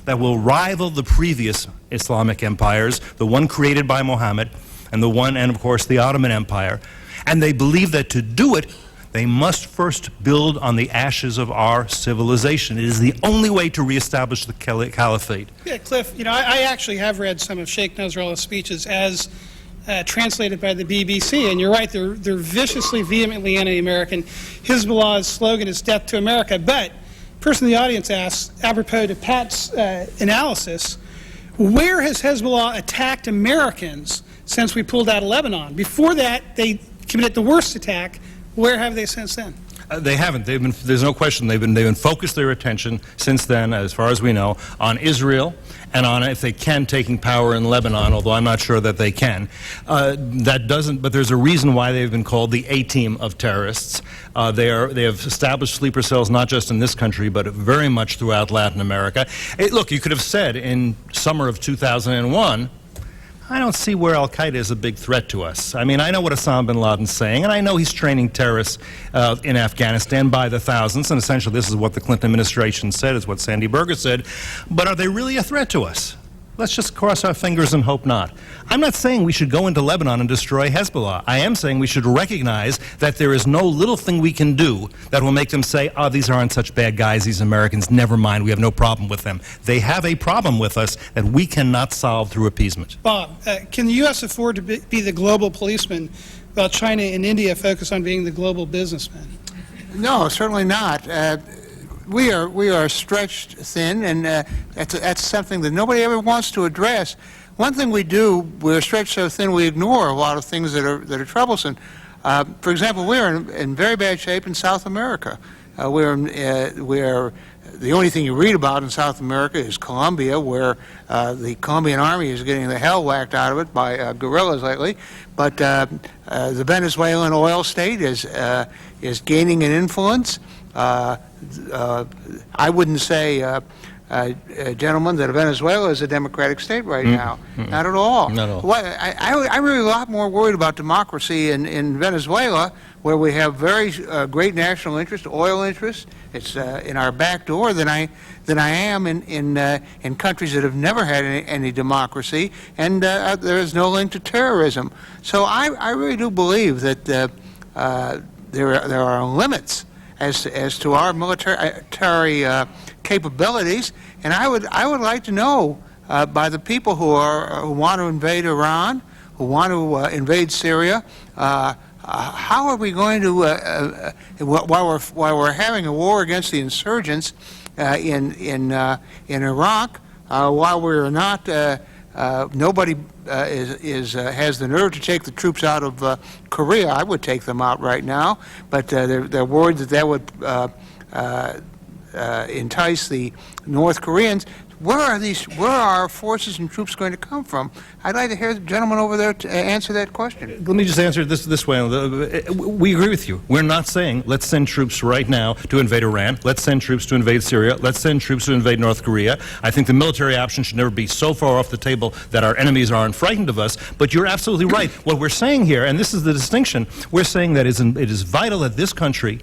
that will rival the previous Islamic empires, the one created by Muhammad, and of course, the Ottoman Empire. And they believe that to do it, they must first build on the ashes of our civilization. It is the only way to reestablish the caliphate. Yeah, Cliff, I actually have read some of Sheikh Nasrallah's speeches as translated by the BBC, and you're right, they're viciously, vehemently anti-American. Hezbollah's slogan is death to America, but the person in the audience asks, apropos to Pat's analysis, where has Hezbollah attacked Americans since we pulled out of Lebanon? Before that, they committed the worst attack. Where have they since then? They haven't. There's no question. They've been focused their attention since then, as far as we know, on Israel and on, if they can, taking power in Lebanon. Although I'm not sure that they can. That doesn't. But there's a reason why they've been called the A-team of terrorists. They have established sleeper cells not just in this country, but very much throughout Latin America. Look, you could have said in summer of 2001. I don't see where al-Qaeda is a big threat to us. I mean, I know what Osama bin Laden's saying, and I know he's training terrorists in Afghanistan by the thousands, and essentially this is what the Clinton administration said, is what Sandy Berger said. But are they really a threat to us? Let's just cross our fingers and hope not. I'm not saying we should go into Lebanon and destroy Hezbollah. I am saying we should recognize that there is no little thing we can do that will make them say, oh, these aren't such bad guys, these Americans, never mind, we have no problem with them. They have a problem with us that we cannot solve through appeasement. Bob, can the U.S. afford to be the global policeman while China and India focus on being the global businessman? No, certainly not. We are stretched thin, and that's something that nobody ever wants to address. One thing we do, we're stretched so thin we ignore a lot of things that are troublesome. For example, we're in very bad shape in South America. The only thing you read about in South America is Colombia, where the Colombian army is getting the hell whacked out of it by guerrillas lately. But the Venezuelan oil state is gaining an influence. I wouldn't say, gentlemen, that Venezuela is a democratic state right now. Not at all. Not at all. Well, I'm really a lot more worried about democracy in Venezuela, where we have very great national interest, oil interest. It's in our back door than I am in countries that have never had any democracy, and there is no link to terrorism. So I really do believe that there are limits as to our military capabilities, and I would like to know by the people who want to invade Iran, who want to invade Syria, how are we going to while we're having a war against the insurgents in Iraq, while we're not nobody has the nerve to take the troops out of Korea. I would take them out right now, but they're worried that would entice the North Koreans. Where are our forces and troops going to come from? I'd like to hear the gentleman over there to answer that question. Let me just answer it this way. We agree with you. We're not saying let's send troops right now to invade Iran. Let's send troops to invade Syria. Let's send troops to invade North Korea. I think the military option should never be so far off the table that our enemies aren't frightened of us. But you're absolutely right. What we're saying here, and this is the distinction, we're saying that it is vital that this country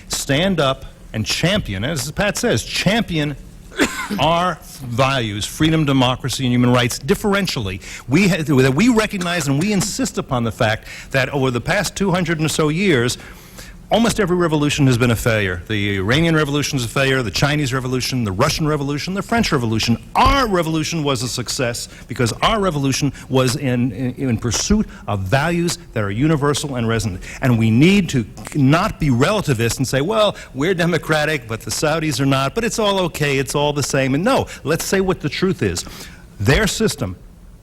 stand up and champion, as Pat says, champion our values, freedom, democracy, and human rights differentially. We recognize and we insist upon the fact that over the past 200 or so years, almost every revolution has been a failure. The Iranian Revolution is a failure, the Chinese Revolution, the Russian Revolution, the French Revolution. Our revolution was a success because our revolution was in pursuit of values that are universal and resonant. And we need to not be relativists and say, well, we're democratic, but the Saudis are not, but it's all okay, it's all the same. And no, let's say what the truth is. Their system,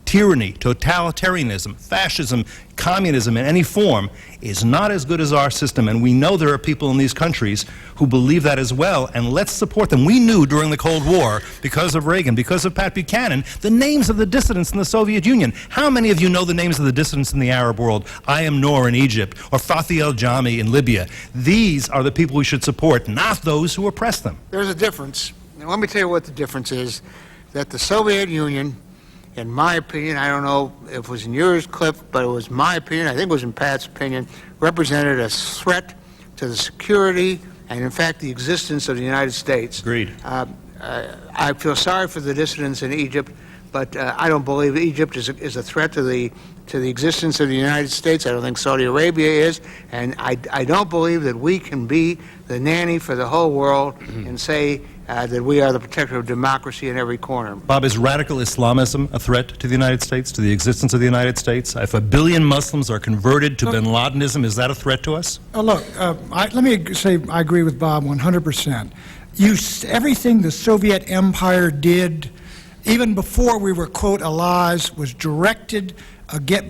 tyranny, totalitarianism, fascism, communism in any form is not as good as our system, and we know there are people in these countries who believe that as well, and let's support them. We knew during the Cold War, because of Reagan, because of Pat Buchanan, the names of the dissidents in the Soviet Union. How many of you know the names of the dissidents in the Arab world? Ayam Noor in Egypt, or Fathi al-Jami in Libya. These are the people we should support, not those who oppress them. There's a difference. Now, let me tell you what the difference is, that the Soviet Union, in my opinion, I don't know if it was in yours, Cliff, but it was my opinion, I think it was in Pat's opinion, represented a threat to the security and, in fact, the existence of the United States. Agreed. I feel sorry for the dissidents in Egypt, but I don't believe Egypt is a threat to the to the existence of the United States. I don't think Saudi Arabia is. And I don't believe that we can be the nanny for the whole world and say that we are the protector of democracy in every corner. Bob, is radical Islamism a threat to the United States, to the existence of the United States? If 1 billion Muslims are converted to bin Ladenism, is that a threat to us? Look, let me say I agree with Bob 100%. Everything the Soviet Empire did, even before we were, quote, allies, was directed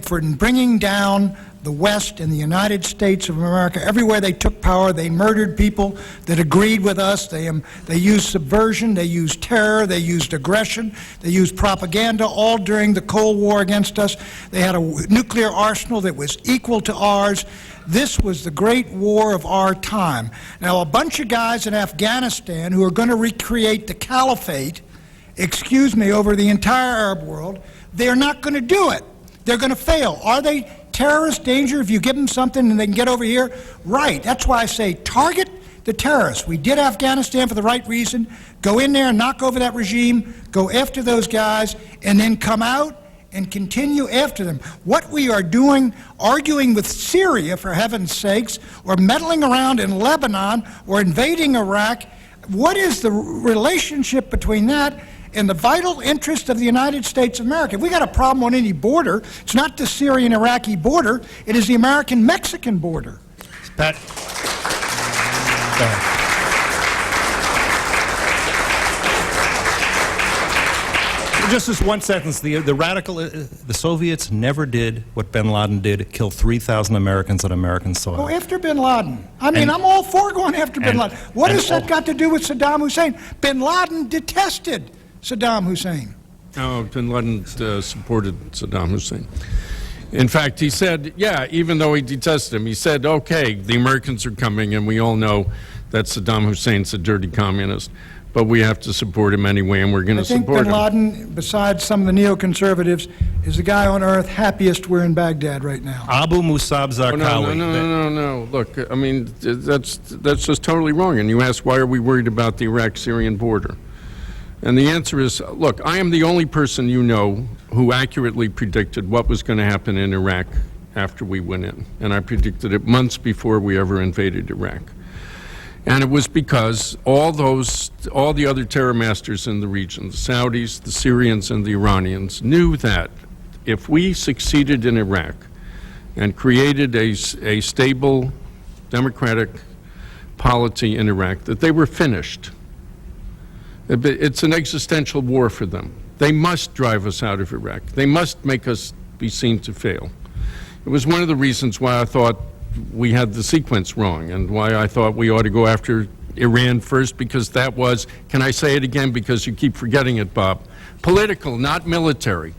for bringing down the West and the United States of America. Everywhere they took power, they murdered people that agreed with us. They used subversion, they used terror, they used aggression, they used propaganda, all during the Cold War against us. They had a nuclear arsenal that was equal to ours. This was the great war of our time. Now, a bunch of guys in Afghanistan who are going to recreate the caliphate, over the entire Arab world, they're not going to do it. They're going to fail. Are they terrorist danger if you give them something and they can get over here? Right. That's why I say target the terrorists. We did Afghanistan for the right reason. Go in there and knock over that regime, go after those guys, and then come out and continue after them. What we are doing, arguing with Syria, for heaven's sakes, or meddling around in Lebanon, or invading Iraq, what is the relationship between that and the vital interest of the United States of America? If we got a problem on any border, it's not the Syrian-Iraqi border, it is the American-Mexican border. Pat? Just this one sentence. The Soviets never did what bin Laden did, kill 3,000 Americans on American soil. Go after bin Laden. I mean, I'm all for going after bin Laden. What has that got to do with Saddam Hussein? Bin Laden detested Saddam Hussein. No, bin Laden supported Saddam Hussein. In fact, he said, yeah, even though he detested him, he said, okay, the Americans are coming, and we all know that Saddam Hussein's a dirty communist, but we have to support him anyway, and we're going to support him. I think bin Laden, besides some of the neoconservatives, is the guy on earth happiest we're in Baghdad right now. Abu Musab Zarqawi. No. Look, I mean, that's just totally wrong. And you ask, why are we worried about the Iraq-Syrian border? And the answer is, look, I am the only person you know who accurately predicted what was going to happen in Iraq after we went in. And I predicted it months before we ever invaded Iraq. And it was because all the other terror masters in the region, the Saudis, the Syrians, and the Iranians, knew that if we succeeded in Iraq and created a stable, democratic polity in Iraq, that they were finished. It's an existential war for them. They must drive us out of Iraq. They must make us be seen to fail. It was one of the reasons why I thought we had the sequence wrong and why I thought we ought to go after Iran first, because that was, can I say it again because you keep forgetting it, Bob, political, not military.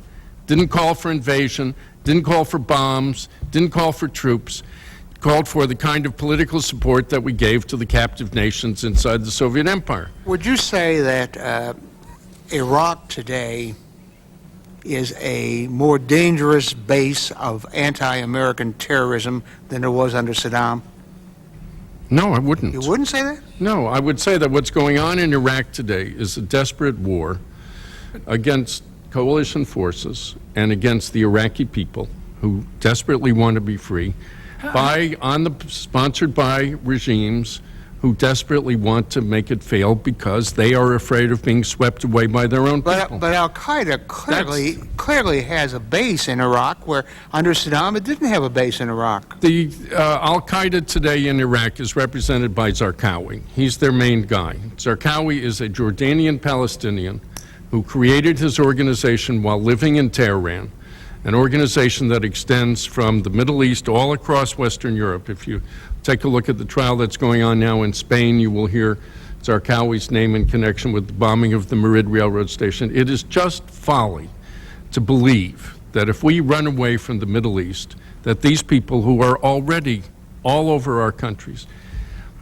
Didn't call for invasion, didn't call for bombs, didn't call for troops. Called for the kind of political support that we gave to the captive nations inside the Soviet Empire. Would you say that Iraq today is a more dangerous base of anti-American terrorism than it was under Saddam? No, I wouldn't. You wouldn't say that? No, I would say that what's going on in Iraq today is a desperate war against coalition forces and against the Iraqi people who desperately want to be free, sponsored by regimes who desperately want to make it fail because they are afraid of being swept away by their own people. But Al-Qaeda clearly has a base in Iraq, where under Saddam it didn't have a base in Iraq. The Al-Qaeda today in Iraq is represented by Zarqawi. He's their main guy. Zarqawi is a Jordanian Palestinian who created his organization while living in Tehran, an organization that extends from the Middle East all across Western Europe. If you take a look at the trial that's going on now in Spain, you will hear Zarqawi's name in connection with the bombing of the Madrid railroad station. It is just folly to believe that if we run away from the Middle East, that these people who are already all over our countries,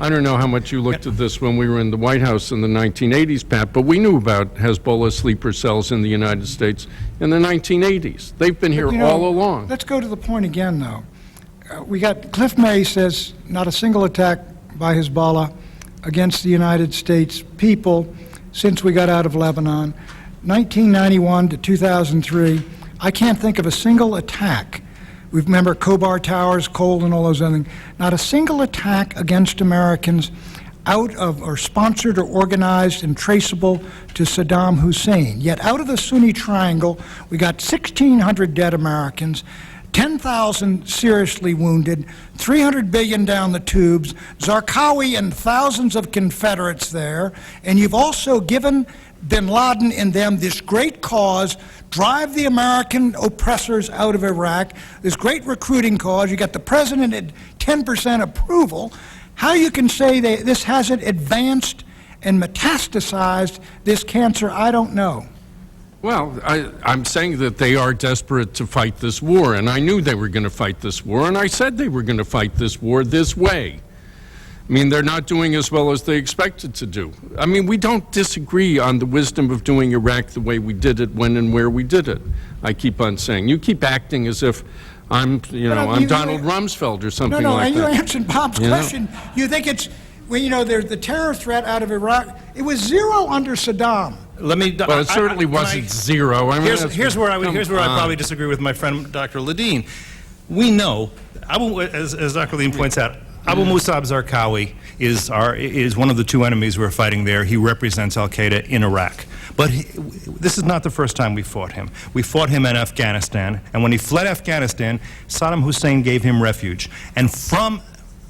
I don't know how much you looked at this when we were in the White House in the 1980s, Pat, but we knew about Hezbollah sleeper cells in the United States in the 1980s. They've been here all along. Let's go to the point again, though. We got Cliff May says not a single attack by Hezbollah against the United States people since we got out of Lebanon. 1991 to 2003, I can't think of a single attack We remember Khobar Towers, Cold, and all those other things. Not a single attack against Americans out of, or sponsored or organized and traceable to Saddam Hussein. Yet out of the Sunni Triangle, we got 1,600 dead Americans, 10,000 seriously wounded, 300 billion down the tubes, Zarqawi and thousands of Confederates there, and you've also given bin Laden and them this great cause, drive the American oppressors out of Iraq, this great recruiting cause. You got the president at 10% approval. How you can say that this hasn't advanced and metastasized this cancer, I don't know. Well, I'm saying that they are desperate to fight this war, and I knew they were going to fight this war, and I said they were going to fight this war this way. I mean, they're not doing as well as they expected to do. I mean, we don't disagree on the wisdom of doing Iraq the way we did it, when and where we did it. I keep on saying. You keep acting as if I'm Donald Rumsfeld or something like that. No, you answered Bob's question. You think it's, well, there's the terror threat out of Iraq. It was zero under Saddam. Well, it certainly wasn't zero. I mean, here's where I probably disagree with my friend Dr. Ledeen. We know, as Dr. Ledeen points out, Abu Musab Zarqawi is one of the two enemies we're fighting there. He represents al-Qaeda in Iraq. But this is not the first time we fought him. We fought him in Afghanistan, and when he fled Afghanistan, Saddam Hussein gave him refuge. And from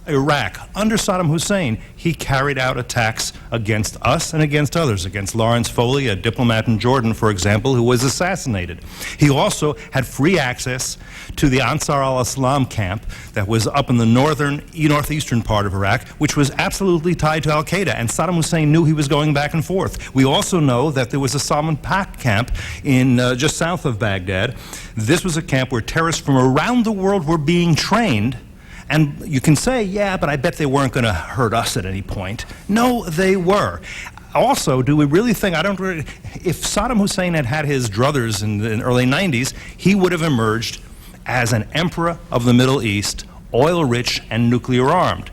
Iraq, under Saddam Hussein, he carried out attacks against us and against others, against Lawrence Foley, a diplomat in Jordan, for example, who was assassinated. He also had free access to the Ansar al-Islam camp that was up in the northeastern part of Iraq, which was absolutely tied to al-Qaeda, and Saddam Hussein knew he was going back and forth. We also know that there was a Salman Pak camp in just south of Baghdad. This was a camp where terrorists from around the world were being trained. And you can say, yeah, but I bet they weren't going to hurt us at any point. No, they were. Also, do we really think, if Saddam Hussein had had his druthers in the early 90s, he would have emerged as an emperor of the Middle East, oil-rich and nuclear-armed.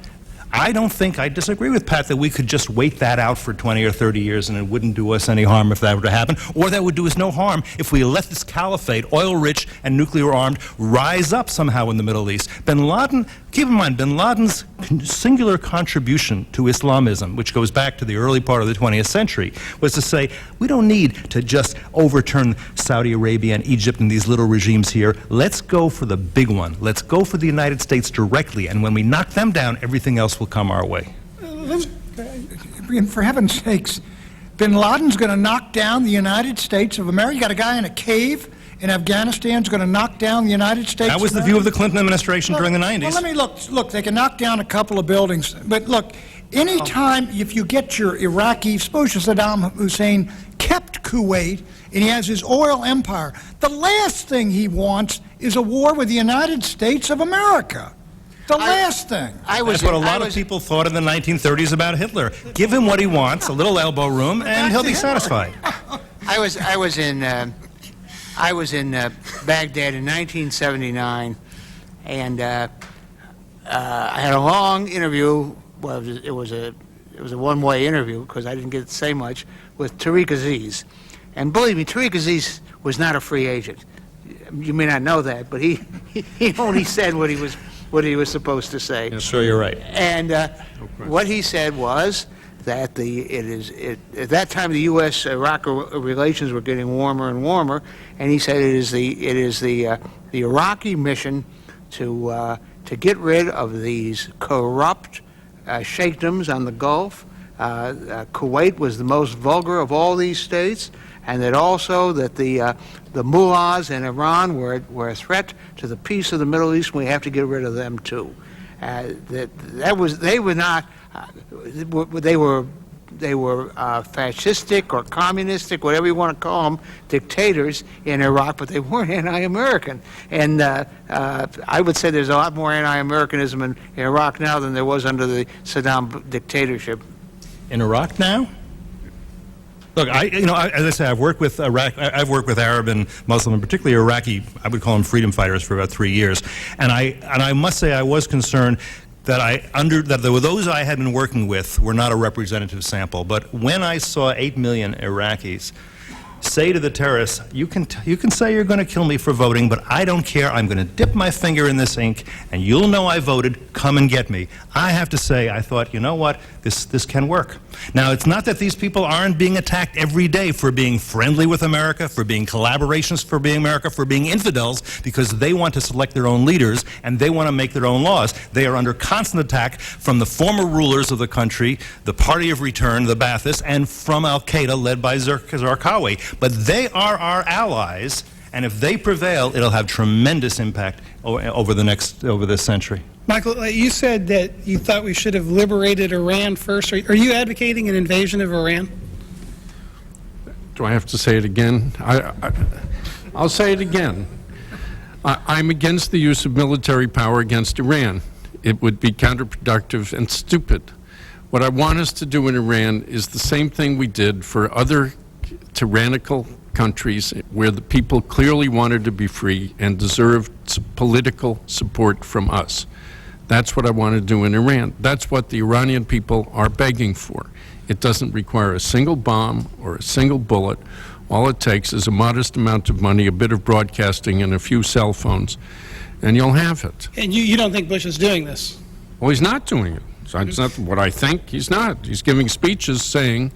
I don't think, I disagree with Pat, that we could just wait that out for 20 or 30 years and it wouldn't do us any harm if that were to happen, or that would do us no harm if we let this caliphate, oil-rich and nuclear-armed, rise up somehow in the Middle East. Bin Laden, keep in mind, bin Laden's singular contribution to Islamism, which goes back to the early part of the 20th century, was to say, we don't need to just overturn Saudi Arabia and Egypt and these little regimes here. Let's go for the big one. Let's go for the United States directly, and when we knock them down, everything else will come our way. For heaven's sakes, bin Laden's going to knock down the United States of America. You got a guy in a cave in Afghanistan who's going to knock down the United States. That was the view of the Clinton administration during the 90s. Well, let me look. They can knock down a couple of buildings, but look, any time if you get your Iraqi, suppose Saddam Hussein kept Kuwait and he has his oil empire, the last thing he wants is a war with the United States of America. The last thing. That's what a lot of people thought in the 1930s about Hitler. Give him what he wants, a little elbow room, and he'll be satisfied. I was in Baghdad in 1979, and I had a long interview. Well, it was a one-way interview because I didn't get to say much with Tariq Aziz, and believe me, Tariq Aziz was not a free agent. You may not know that, but he only said what he was supposed to say. Yeah, sure, you're right. And what he said was that at that time the U.S.-Iraq relations were getting warmer and warmer, and he said it is the Iraqi mission to get rid of these corrupt sheikdoms on the Gulf. Kuwait was the most vulgar of all these states, and that also that the mullahs in Iran were a threat to the peace of the Middle East, and we have to get rid of them too. They were fascistic or communistic, whatever you want to call them, dictators in Iraq, but they weren't anti-American. And I would say there's a lot more anti-Americanism in Iraq now than there was under the Saddam dictatorship. In Iraq now? Look, as I say, I've worked with I've worked with Arab and Muslim, and particularly Iraqi, I would call them freedom fighters, for about 3 years. And I must say I was concerned that those I had been working with were not a representative sample. But when I saw 8 million Iraqis say to the terrorists, you can say you're going to kill me for voting, but I don't care. I'm going to dip my finger in this ink, and you'll know I voted. Come and get me. I have to say, I thought, you know what? This can work. Now, it's not that these people aren't being attacked every day for being friendly with America, for being collaborations for being America, for being infidels, because they want to select their own leaders and they want to make their own laws. They are under constant attack from the former rulers of the country, the Party of Return, the Baathists, and from Al-Qaeda, led by Zarqawi. But they are our allies, and if they prevail, it'll have tremendous impact over this century. Michael, you said that you thought we should have liberated Iran first. Are you advocating an invasion of Iran? Do I have to say it again? I'll say it again. I'm against the use of military power against Iran. It would be counterproductive and stupid. What I want us to do in Iran is the same thing we did for other tyrannical countries where the people clearly wanted to be free and deserved political support from us. That's what I want to do in Iran. That's what the Iranian people are begging for. It doesn't require a single bomb or a single bullet. All it takes is a modest amount of money, a bit of broadcasting, and a few cell phones, and you'll have it. And you don't think Bush is doing this? Well, he's not doing it. It's not what I think. He's not. He's giving speeches saying,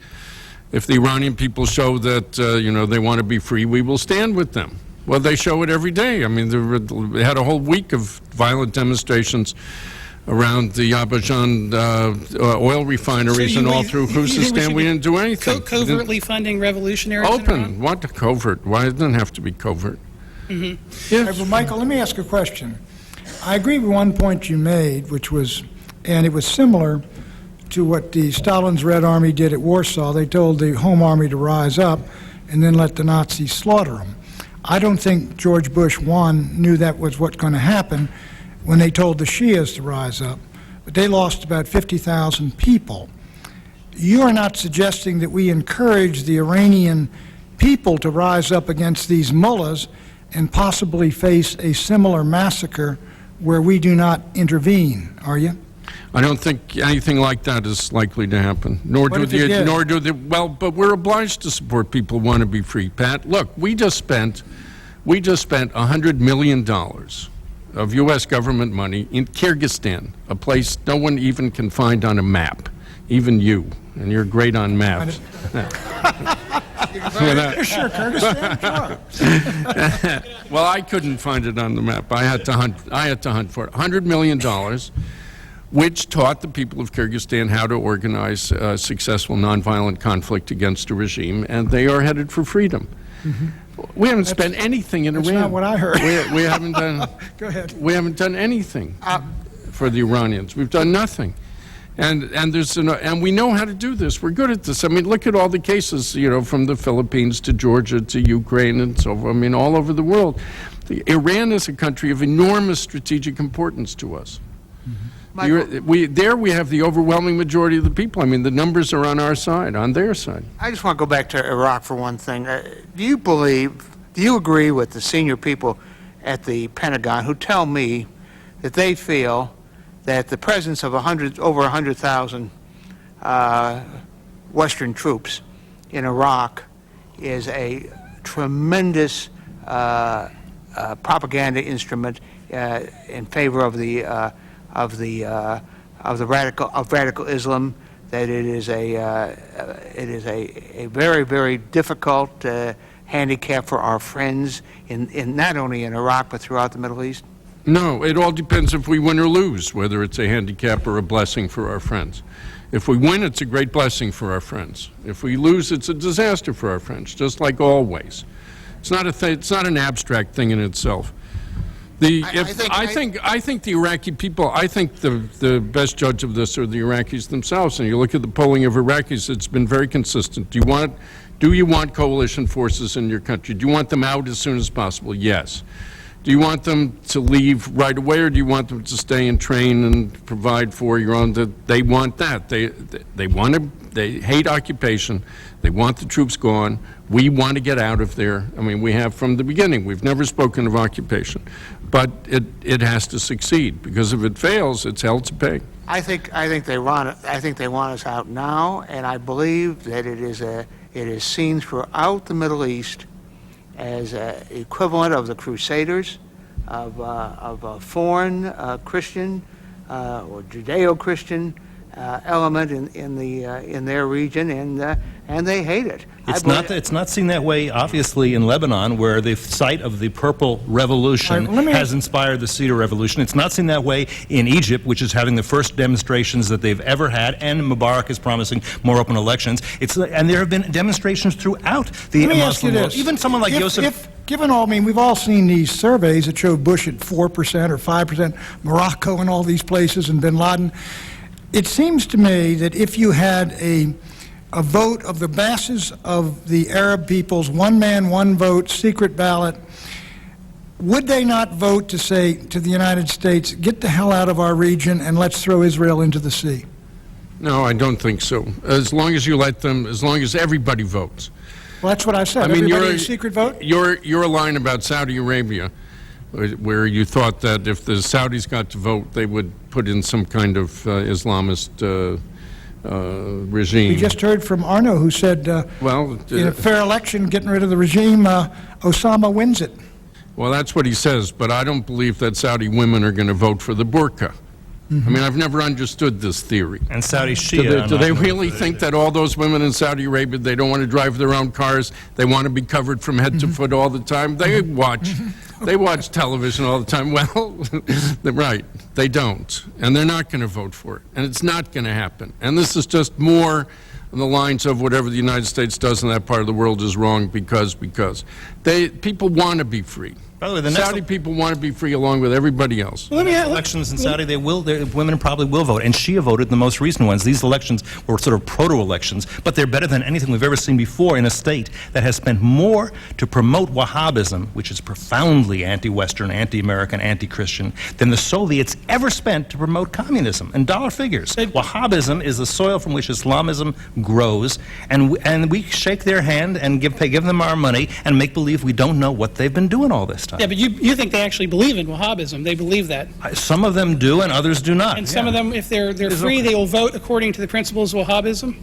if the Iranian people show that, they want to be free, we will stand with them. Well, they show it every day. I mean, they had a whole week of violent demonstrations around the Abadan oil refineries and all through Khuzestan. We didn't do anything. Covertly funding revolutionaries in Open. Iran? What covert? Why? It doesn't have to be covert. Mm-hmm. Yes. Well, Michael, let me ask a question. I agree with one point you made, which was, and it was similar to what the Stalin's Red Army did at Warsaw. They told the Home Army to rise up and then let the Nazis slaughter them. I don't think George Bush, one, knew that was what's going to happen when they told the Shias to rise up. But they lost about 50,000 people. You are not suggesting that we encourage the Iranian people to rise up against these mullahs and possibly face a similar massacre where we do not intervene, are you? I don't think anything like that is likely to happen. But we're obliged to support people who want to be free. Pat, look, we just spent $100 million of U.S. government money in Kyrgyzstan, a place no one even can find on a map, even you, and you're great on maps. Sure, Kyrgyzstan, sure. Well, I couldn't find it on the map. I had to hunt for it. $100 million. Which taught the people of Kyrgyzstan how to organize successful nonviolent conflict against a regime, and they are headed for freedom. Mm-hmm. We haven't spent anything in Iran. That's not what I heard. We haven't done. Go ahead. We haven't done anything for the Iranians. We've done nothing, and we know how to do this. We're good at this. I mean, look at all the cases, from the Philippines to Georgia to Ukraine and so forth. I mean, all over the world. Iran is a country of enormous strategic importance to us. Mm-hmm. We have the overwhelming majority of the people. I mean, the numbers are on our side, on their side. I just want to go back to Iraq for one thing. Do you agree with the senior people at the Pentagon who tell me that they feel that the presence of over 100,000 Western troops in Iraq is a tremendous propaganda instrument in favor of radical Islam, that it is a very, very difficult handicap for our friends in not only in Iraq but throughout the Middle East? No, it all depends if we win or lose, whether it's a handicap or a blessing for our friends. If we win, it's a great blessing for our friends. If we lose, it's a disaster for our friends, just like always. It's not an abstract thing in itself. I think the Iraqi people, I think the best judge of this are the Iraqis themselves. And you look at the polling of Iraqis, it's been very consistent. Do you want coalition forces in your country? Do you want them out as soon as possible? Yes. Do you want them to leave right away, or do you want them to stay and train and provide for your own? They want that. They want to. They hate occupation. They want the troops gone. We want to get out of there. I mean, we have from the beginning. We've never spoken of occupation, but it has to succeed, because if it fails, it's hell to pay. I think they want us out now, and I believe that it is seen throughout the Middle East as equivalent of the Crusaders, of a foreign Christian or Judeo-Christian element in their region, and they hate it. It's not seen that way, obviously, in Lebanon, where the site of the Purple Revolution has inspired the Cedar Revolution. It's not seen that way in Egypt, which is having the first demonstrations that they've ever had, and Mubarak is promising more open elections. And there have been demonstrations throughout the Muslim world. Even someone like Yosef... Given all, I mean, we've all seen these surveys that showed Bush at 4% or 5%, Morocco and all these places, and bin Laden. It seems to me that if you had a vote of the masses of the Arab peoples, one man, one vote, secret ballot, would they not vote to say to the United States, get the hell out of our region and let's throw Israel into the sea? No, I don't think so. As long as you let them, as long as everybody votes. Well, that's what I said. I mean, everybody a secret vote? Your line about Saudi Arabia, where you thought that if the Saudis got to vote, they would put in some kind of Islamist regime. We just heard from Arno, who said, in a fair election, getting rid of the regime, Osama wins it. Well, that's what he says, but I don't believe that Saudi women are going to vote for the burqa. I mean, I've never understood this theory. And Saudi Shia. Do they really think that all those women in Saudi Arabia, they don't want to drive their own cars, they want to be covered from head to foot all the time? They watch television all the time. Well, right, they don't. And they're not going to vote for it. And it's not going to happen. And this is just more on the lines of whatever the United States does in that part of the world is wrong because. People want to be free. By the way, the Saudi people want to be free along with everybody else. Elections in Saudi, women probably will vote, and Shia voted in the most recent ones. These elections were sort of proto-elections, but they're better than anything we've ever seen before in a state that has spent more to promote Wahhabism, which is profoundly anti-Western, anti-American, anti-Christian, than the Soviets ever spent to promote communism in dollar figures. Wahhabism is the soil from which Islamism grows, and we shake their hand and give them our money and make believe we don't know what they've been doing all this time. Yeah, but you think they actually believe in Wahhabism. They believe that. Some of them do, and others do not. And some of them, if they're free, they will vote according to the principles of Wahhabism?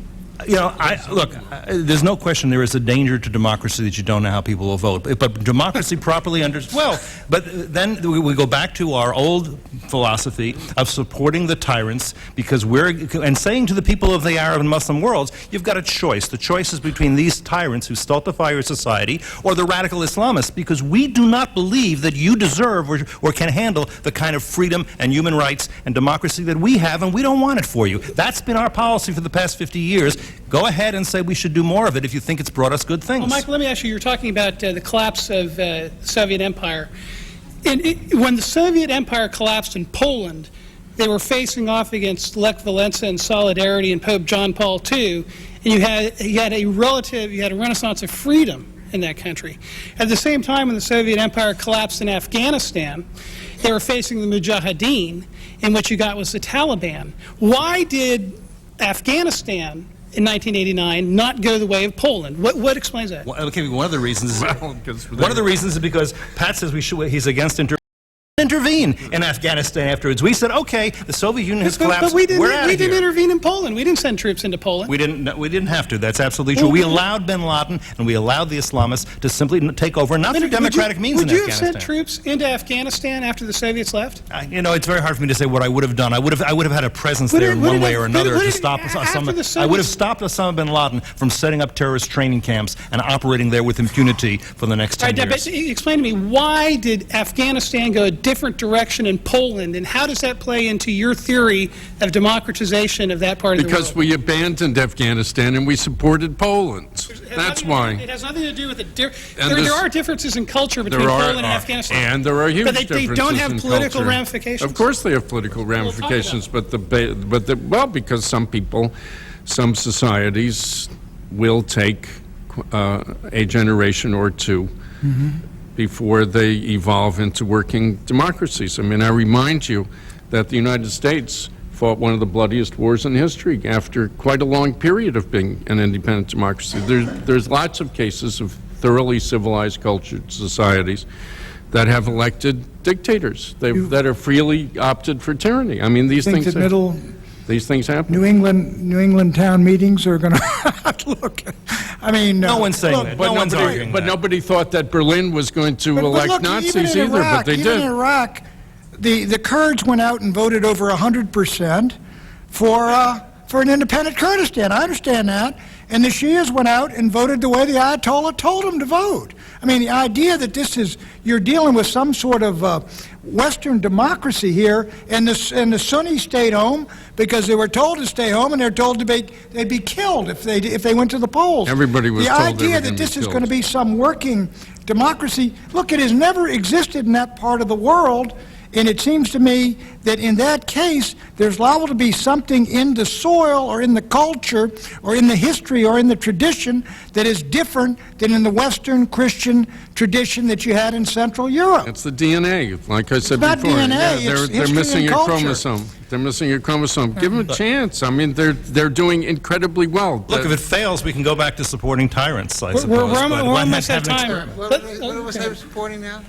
You know, look, there's no question there is a danger to democracy that you don't know how people will vote. But democracy properly understood. Well, but then we go back to our old philosophy of supporting the tyrants, because and saying to the people of the Arab and Muslim worlds, you've got a choice. The choice is between these tyrants who stultify your society or the radical Islamists, because we do not believe that you deserve or can handle the kind of freedom and human rights and democracy that we have, and we don't want it for you. That's been our policy for the past 50 years. Go ahead and say we should do more of it if you think it's brought us good things. Well, Michael, let me ask you, you're talking about the collapse of the Soviet Empire. When the Soviet Empire collapsed in Poland, they were facing off against Lech Walesa and Solidarity and Pope John Paul II, and you had a renaissance of freedom in that country. At the same time, when the Soviet Empire collapsed in Afghanistan, they were facing the Mujahideen, and what you got was the Taliban. Why did Afghanistan in 1989 not go the way of Poland? What explains that? Well, okay, one of the reasons is because Pat says he's against intervene in Afghanistan afterwards. We said, okay, the Soviet Union has collapsed. But we didn't intervene in Poland. We didn't send troops into Poland. We didn't have to. That's absolutely true. We allowed bin Laden and we allowed the Islamists to simply take over, not through democratic means in Afghanistan. Would you have sent troops into Afghanistan after the Soviets left? You know, it's very hard for me to say what I would have done. I would have had a presence there in one way or another to stop Osama. I would have stopped Osama bin Laden from setting up terrorist training camps and operating there with impunity for the next 10 years. But explain to me, why did Afghanistan go a different direction in Poland, and how does that play into your theory of democratization of that part of the world? Because we abandoned Afghanistan and we supported Poland. That's why. It has nothing to do with it. There are differences in culture between Poland and Afghanistan. And there are huge differences in culture. But they don't have political ramifications? Of course they have political ramifications, well, because some people, some societies will take a generation or two before they evolve into working democracies. I mean, I remind you that the United States fought one of the bloodiest wars in history after quite a long period of being an independent democracy. There's lots of cases of thoroughly civilized cultured societies that have elected dictators that are freely opted for tyranny. I mean, these things happen. New England town meetings are going to look. I mean, No one's saying that. No one's arguing But that. nobody thought that Berlin was going to elect look, Nazis even in either, Iraq, but they even did. in Iraq, the Kurds went out and voted over 100% for an independent Kurdistan. I understand that. And the Shias went out and voted the way the Ayatollah told them to vote. I mean, the idea that you're dealing with some sort of Western democracy here, and the Sunnis stayed home because they were told to stay home, and they're told they'd be killed if they went to the polls. Everybody was told they were The idea gonna that be this is killed. going to be some working democracy, look, it has never existed in that part of the world. And it seems to me that in that case, there's liable to be something in the soil or in the culture or in the history or in the tradition that is different than in the Western Christian tradition that you had in Central Europe. It's the DNA, like I said not before. DNA, Yeah, it's they're history missing and a culture. chromosome. They're missing a chromosome. Give them a chance. I mean, they're doing incredibly well. Look, if it fails, we can go back to supporting tyrants, I suppose. We're but one almost has at to have an time. What was I supporting now?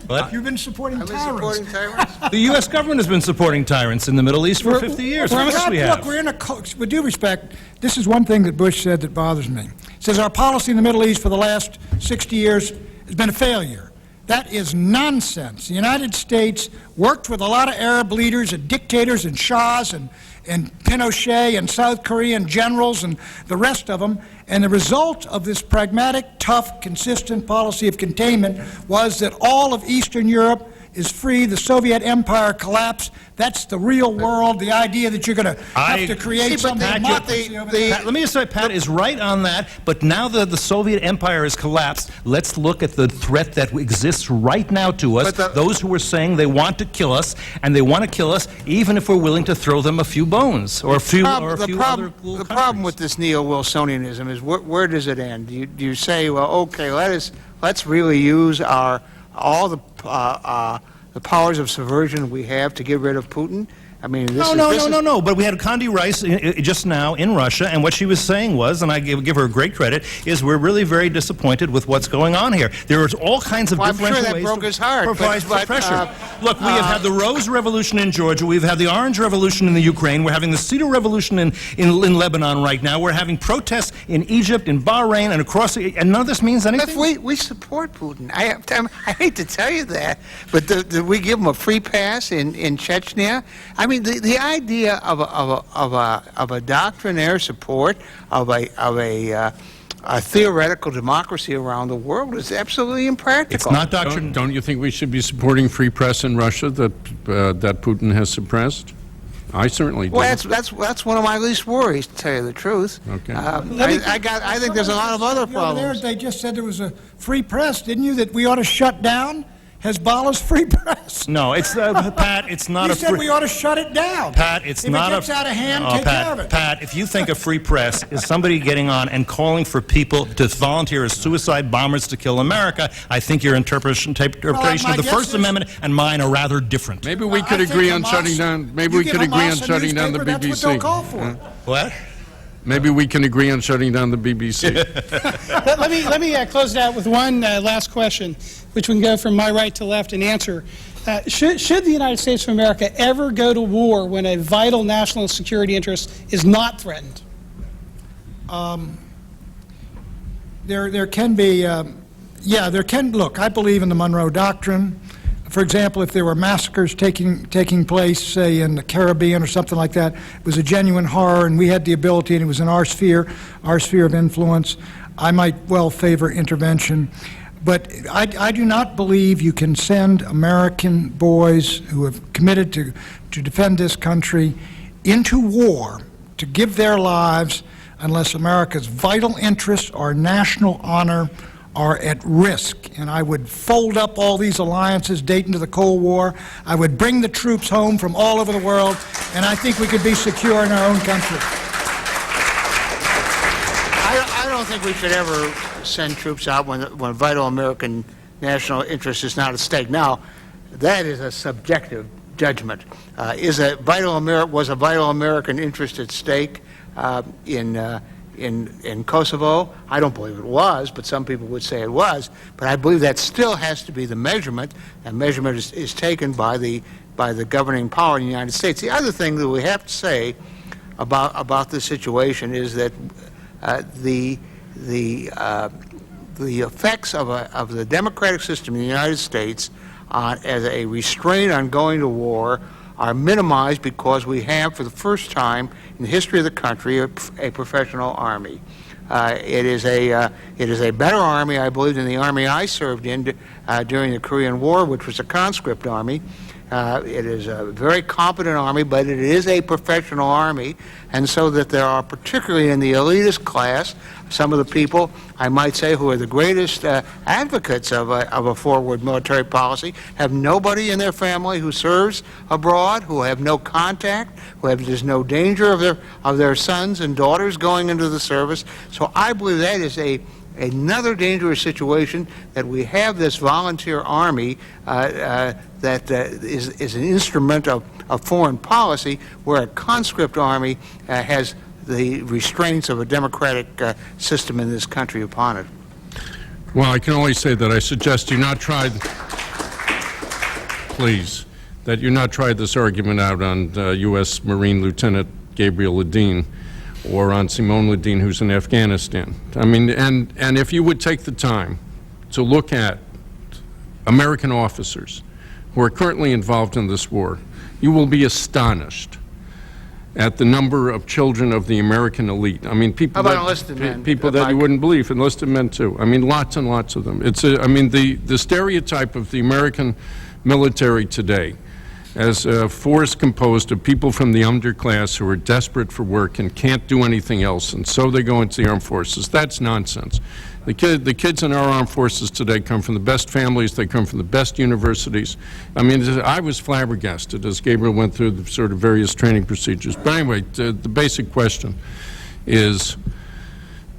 What? You've been supporting I've been tyrants. supporting tyrants? The U.S. government has been supporting tyrants in the Middle East for 50 years. Of course we have. Look, we're in with due respect, this is one thing that Bush said that bothers me. He says our policy in the Middle East for the last 60 years has been a failure. That is nonsense. The United States worked with a lot of Arab leaders and dictators and shahs and Pinochet and South Korean generals and the rest of them, and the result of this pragmatic, tough, consistent policy of containment was that all of Eastern Europe is free. The Soviet Empire collapsed. That's the real world. The idea that you're going to have to create something. Pat, let me just say, Pat is right on that, but now that the Soviet Empire has collapsed, let's look at the threat that exists right now to us, those who are saying they want to kill us, and they want to kill us even if we're willing to throw them a few bones or a few other little The problem with this neo-Wilsonianism is where does it end? Do you say, well, okay, let's really use all the powers of subversion we have to get rid of Putin? I mean, No. But we had Condi Rice just now in Russia, and what she was saying was, and I give her great credit, is we're really very disappointed with what's going on here. There is all kinds of different ways that broke his heart, to provide but, pressure. Look, we have had the Rose Revolution in Georgia. We've had the Orange Revolution in the Ukraine. We're having the Cedar Revolution in Lebanon right now. We're having protests in Egypt, in Bahrain, and across the... And none of this means anything? If we support Putin. I hate to tell you that, but did we give him a free pass in Chechnya? I mean, the idea of a doctrinaire support of a theoretical democracy around the world is absolutely impractical. It's not doctrine. Don't you think we should be supporting free press in Russia that Putin has suppressed? I certainly do. Well, that's one of my least worries, to tell you the truth. Okay. I think there's a lot of other problems. They just said there was a free press, didn't you, that we ought to shut down Hezbollah's free press? No, it's Pat. It's not You a said free. we ought to shut it down. Pat, it's if not it gets out of hand, take Pat, care of it. Pat, if you think a free press is somebody getting on and calling for people to volunteer as suicide bombers to kill America, I think your interpretation of the First Amendment and mine are rather different. Maybe we could agree on shutting down. Maybe we could agree on shutting down the BBC. That's what they'll call for. What? Maybe we can agree on shutting down the BBC. Let me close it out with one last question, which we can go from my right to left and answer. Should the United States of America ever go to war when a vital national security interest is not threatened? There can be, look, I believe in the Monroe Doctrine. For example, if there were massacres taking place, say, in the Caribbean or something like that, it was a genuine horror, and we had the ability, and it was in our sphere of influence, I might well favor intervention. But I do not believe you can send American boys who have committed to defend this country into war to give their lives unless America's vital interests or national honor are at risk. And I would fold up all these alliances dating to the Cold War. I would bring the troops home from all over the world, and I think we could be secure in our own country. I don't think we should ever send troops out when vital American national interest is not at stake. Now, that is a subjective judgment. Was a vital American interest at stake in Kosovo? I don't believe it was, but some people would say it was. But I believe that still has to be the measurement, and measurement is taken by the governing power in the United States. The other thing that we have to say about this situation is that the effects of the democratic system in the United States as a restraint on going to war are minimized because we have, for the first time in the history of the country, a professional army. It is a better army, I believe, than the army I served in during the Korean War, which was a conscript army. It is a very competent army, but it is a professional army, and so that there are, particularly in the elitist class, some of the people, I might say, who are the greatest advocates of a forward military policy, have nobody in their family who serves abroad, who have no contact, there's no danger of their sons and daughters going into the service. So I believe that is another dangerous situation, that we have this volunteer army that is an instrument of foreign policy, where a conscript army has the restraints of a democratic system in this country upon it. Well, I can only say that I suggest you not try, please, that you not try this argument out on U.S. Marine Lieutenant Gabriel Ledeen, or on Simone Ledeen, who's in Afghanistan. I mean, and if you would take the time to look at American officers who are currently involved in this war, you will be astonished at the number of children of the American elite. I mean, people How about enlisted men? People that you wouldn't believe, enlisted men too. I mean, lots and lots of them. I mean, the stereotype of the American military today as a force composed of people from the underclass who are desperate for work and can't do anything else, and so they go into the armed forces. That's nonsense. The kids in our armed forces today come from the best families. They come from the best universities. I mean, I was flabbergasted as Gabriel went through the sort of various training procedures. But anyway, the basic question is,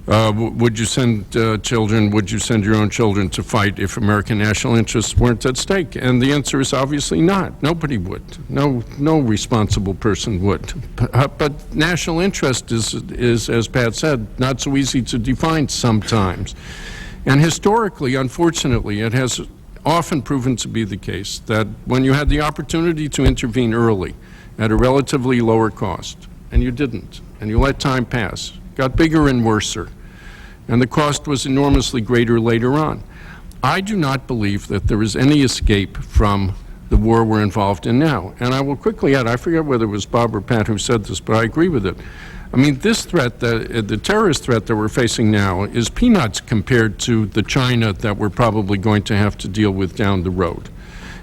would you send would you send your own children to fight if American national interests weren't at stake? And the answer is obviously not. Nobody would. No responsible person would. But national interest is, as Pat said, not so easy to define sometimes. And historically, unfortunately, it has often proven to be the case that when you had the opportunity to intervene early at a relatively lower cost, and you didn't, and you let time pass, got bigger and worser, and the cost was enormously greater later on. I do not believe that there is any escape from the war we're involved in now. And I will quickly add, I forget whether it was Bob or Pat who said this, but I agree with it. I mean, this threat, the terrorist threat that we're facing now, is peanuts compared to the China that we're probably going to have to deal with down the road.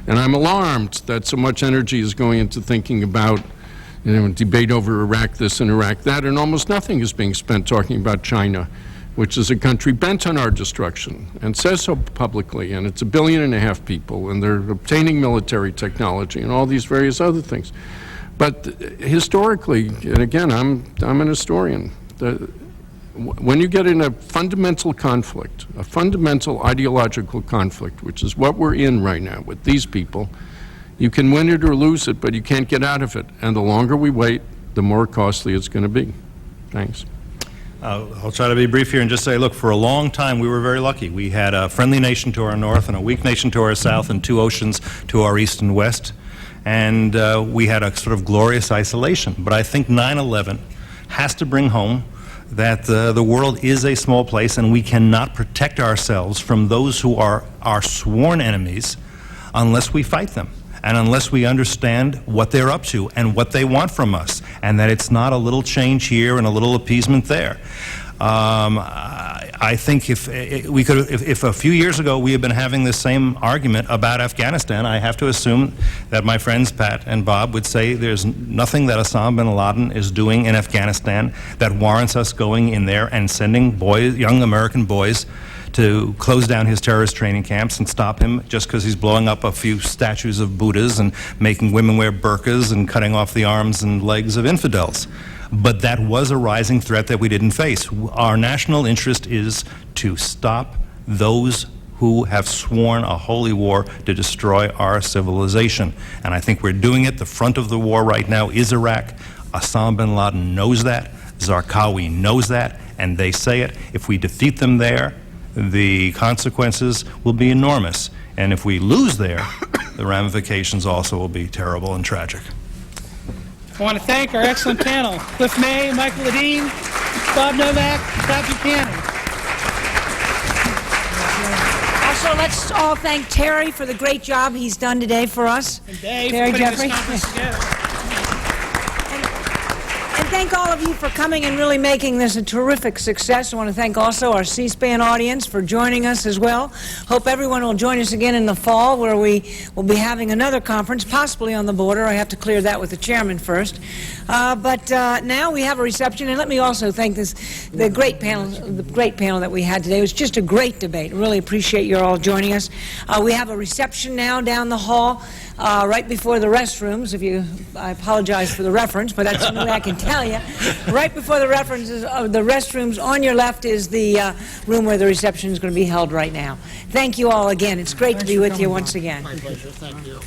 And I'm alarmed that so much energy is going into thinking about debate over Iraq this and Iraq that, and almost nothing is being spent talking about China, which is a country bent on our destruction, and says so publicly, and it's 1.5 billion people, and they're obtaining military technology and all these various other things. But historically, and again, I'm an historian, when you get in a fundamental conflict, a fundamental ideological conflict, which is what we're in right now with these people, you can win it or lose it, but you can't get out of it. And the longer we wait, the more costly it's going to be. Thanks. I'll try to be brief here and just say, look, for a long time we were very lucky. We had a friendly nation to our north and a weak nation to our south and two oceans to our east and west. And we had a sort of glorious isolation. But I think 9/11 has to bring home that the world is a small place, and we cannot protect ourselves from those who are our sworn enemies unless we fight them, and unless we understand what they're up to and what they want from us, and that it's not a little change here and a little appeasement there. I think if a few years ago we had been having this same argument about Afghanistan, I have to assume that my friends Pat and Bob would say there's nothing that Osama bin Laden is doing in Afghanistan that warrants us going in there and sending young American boys to close down his terrorist training camps and stop him just because he's blowing up a few statues of Buddhas and making women wear burqas and cutting off the arms and legs of infidels. But that was a rising threat that we didn't face. Our national interest is to stop those who have sworn a holy war to destroy our civilization. And I think we're doing it. The front of the war right now is Iraq. Osama bin Laden knows that. Zarqawi knows that, and they say it. If we defeat them there, the consequences will be enormous. And if we lose there, the ramifications also will be terrible and tragic. I want to thank our excellent panel, Cliff May, Michael Ledeen, Bob Novak, Pat Buchanan. Also, let's all thank Terry for the great job he's done today for us. And Dave Terry for putting Jeffrey. this conference together. And thank all of you for coming and really making this a terrific success. I want to thank also our C-SPAN audience for joining us as well. Hope everyone will join us again in the fall, where we will be having another conference, possibly on the border. I have to clear that with the chairman first. But now we have a reception, and let me also thank the great panel that we had today. It was just a great debate. Really appreciate you all joining us. We have a reception now down the hall, right before the restrooms. I apologize for the reference, but that's something I can tell you. Right before the restrooms, on your left is the room where the reception is going to be held right now. Thank you all again. It's great to be with you once again. My pleasure. Thank you.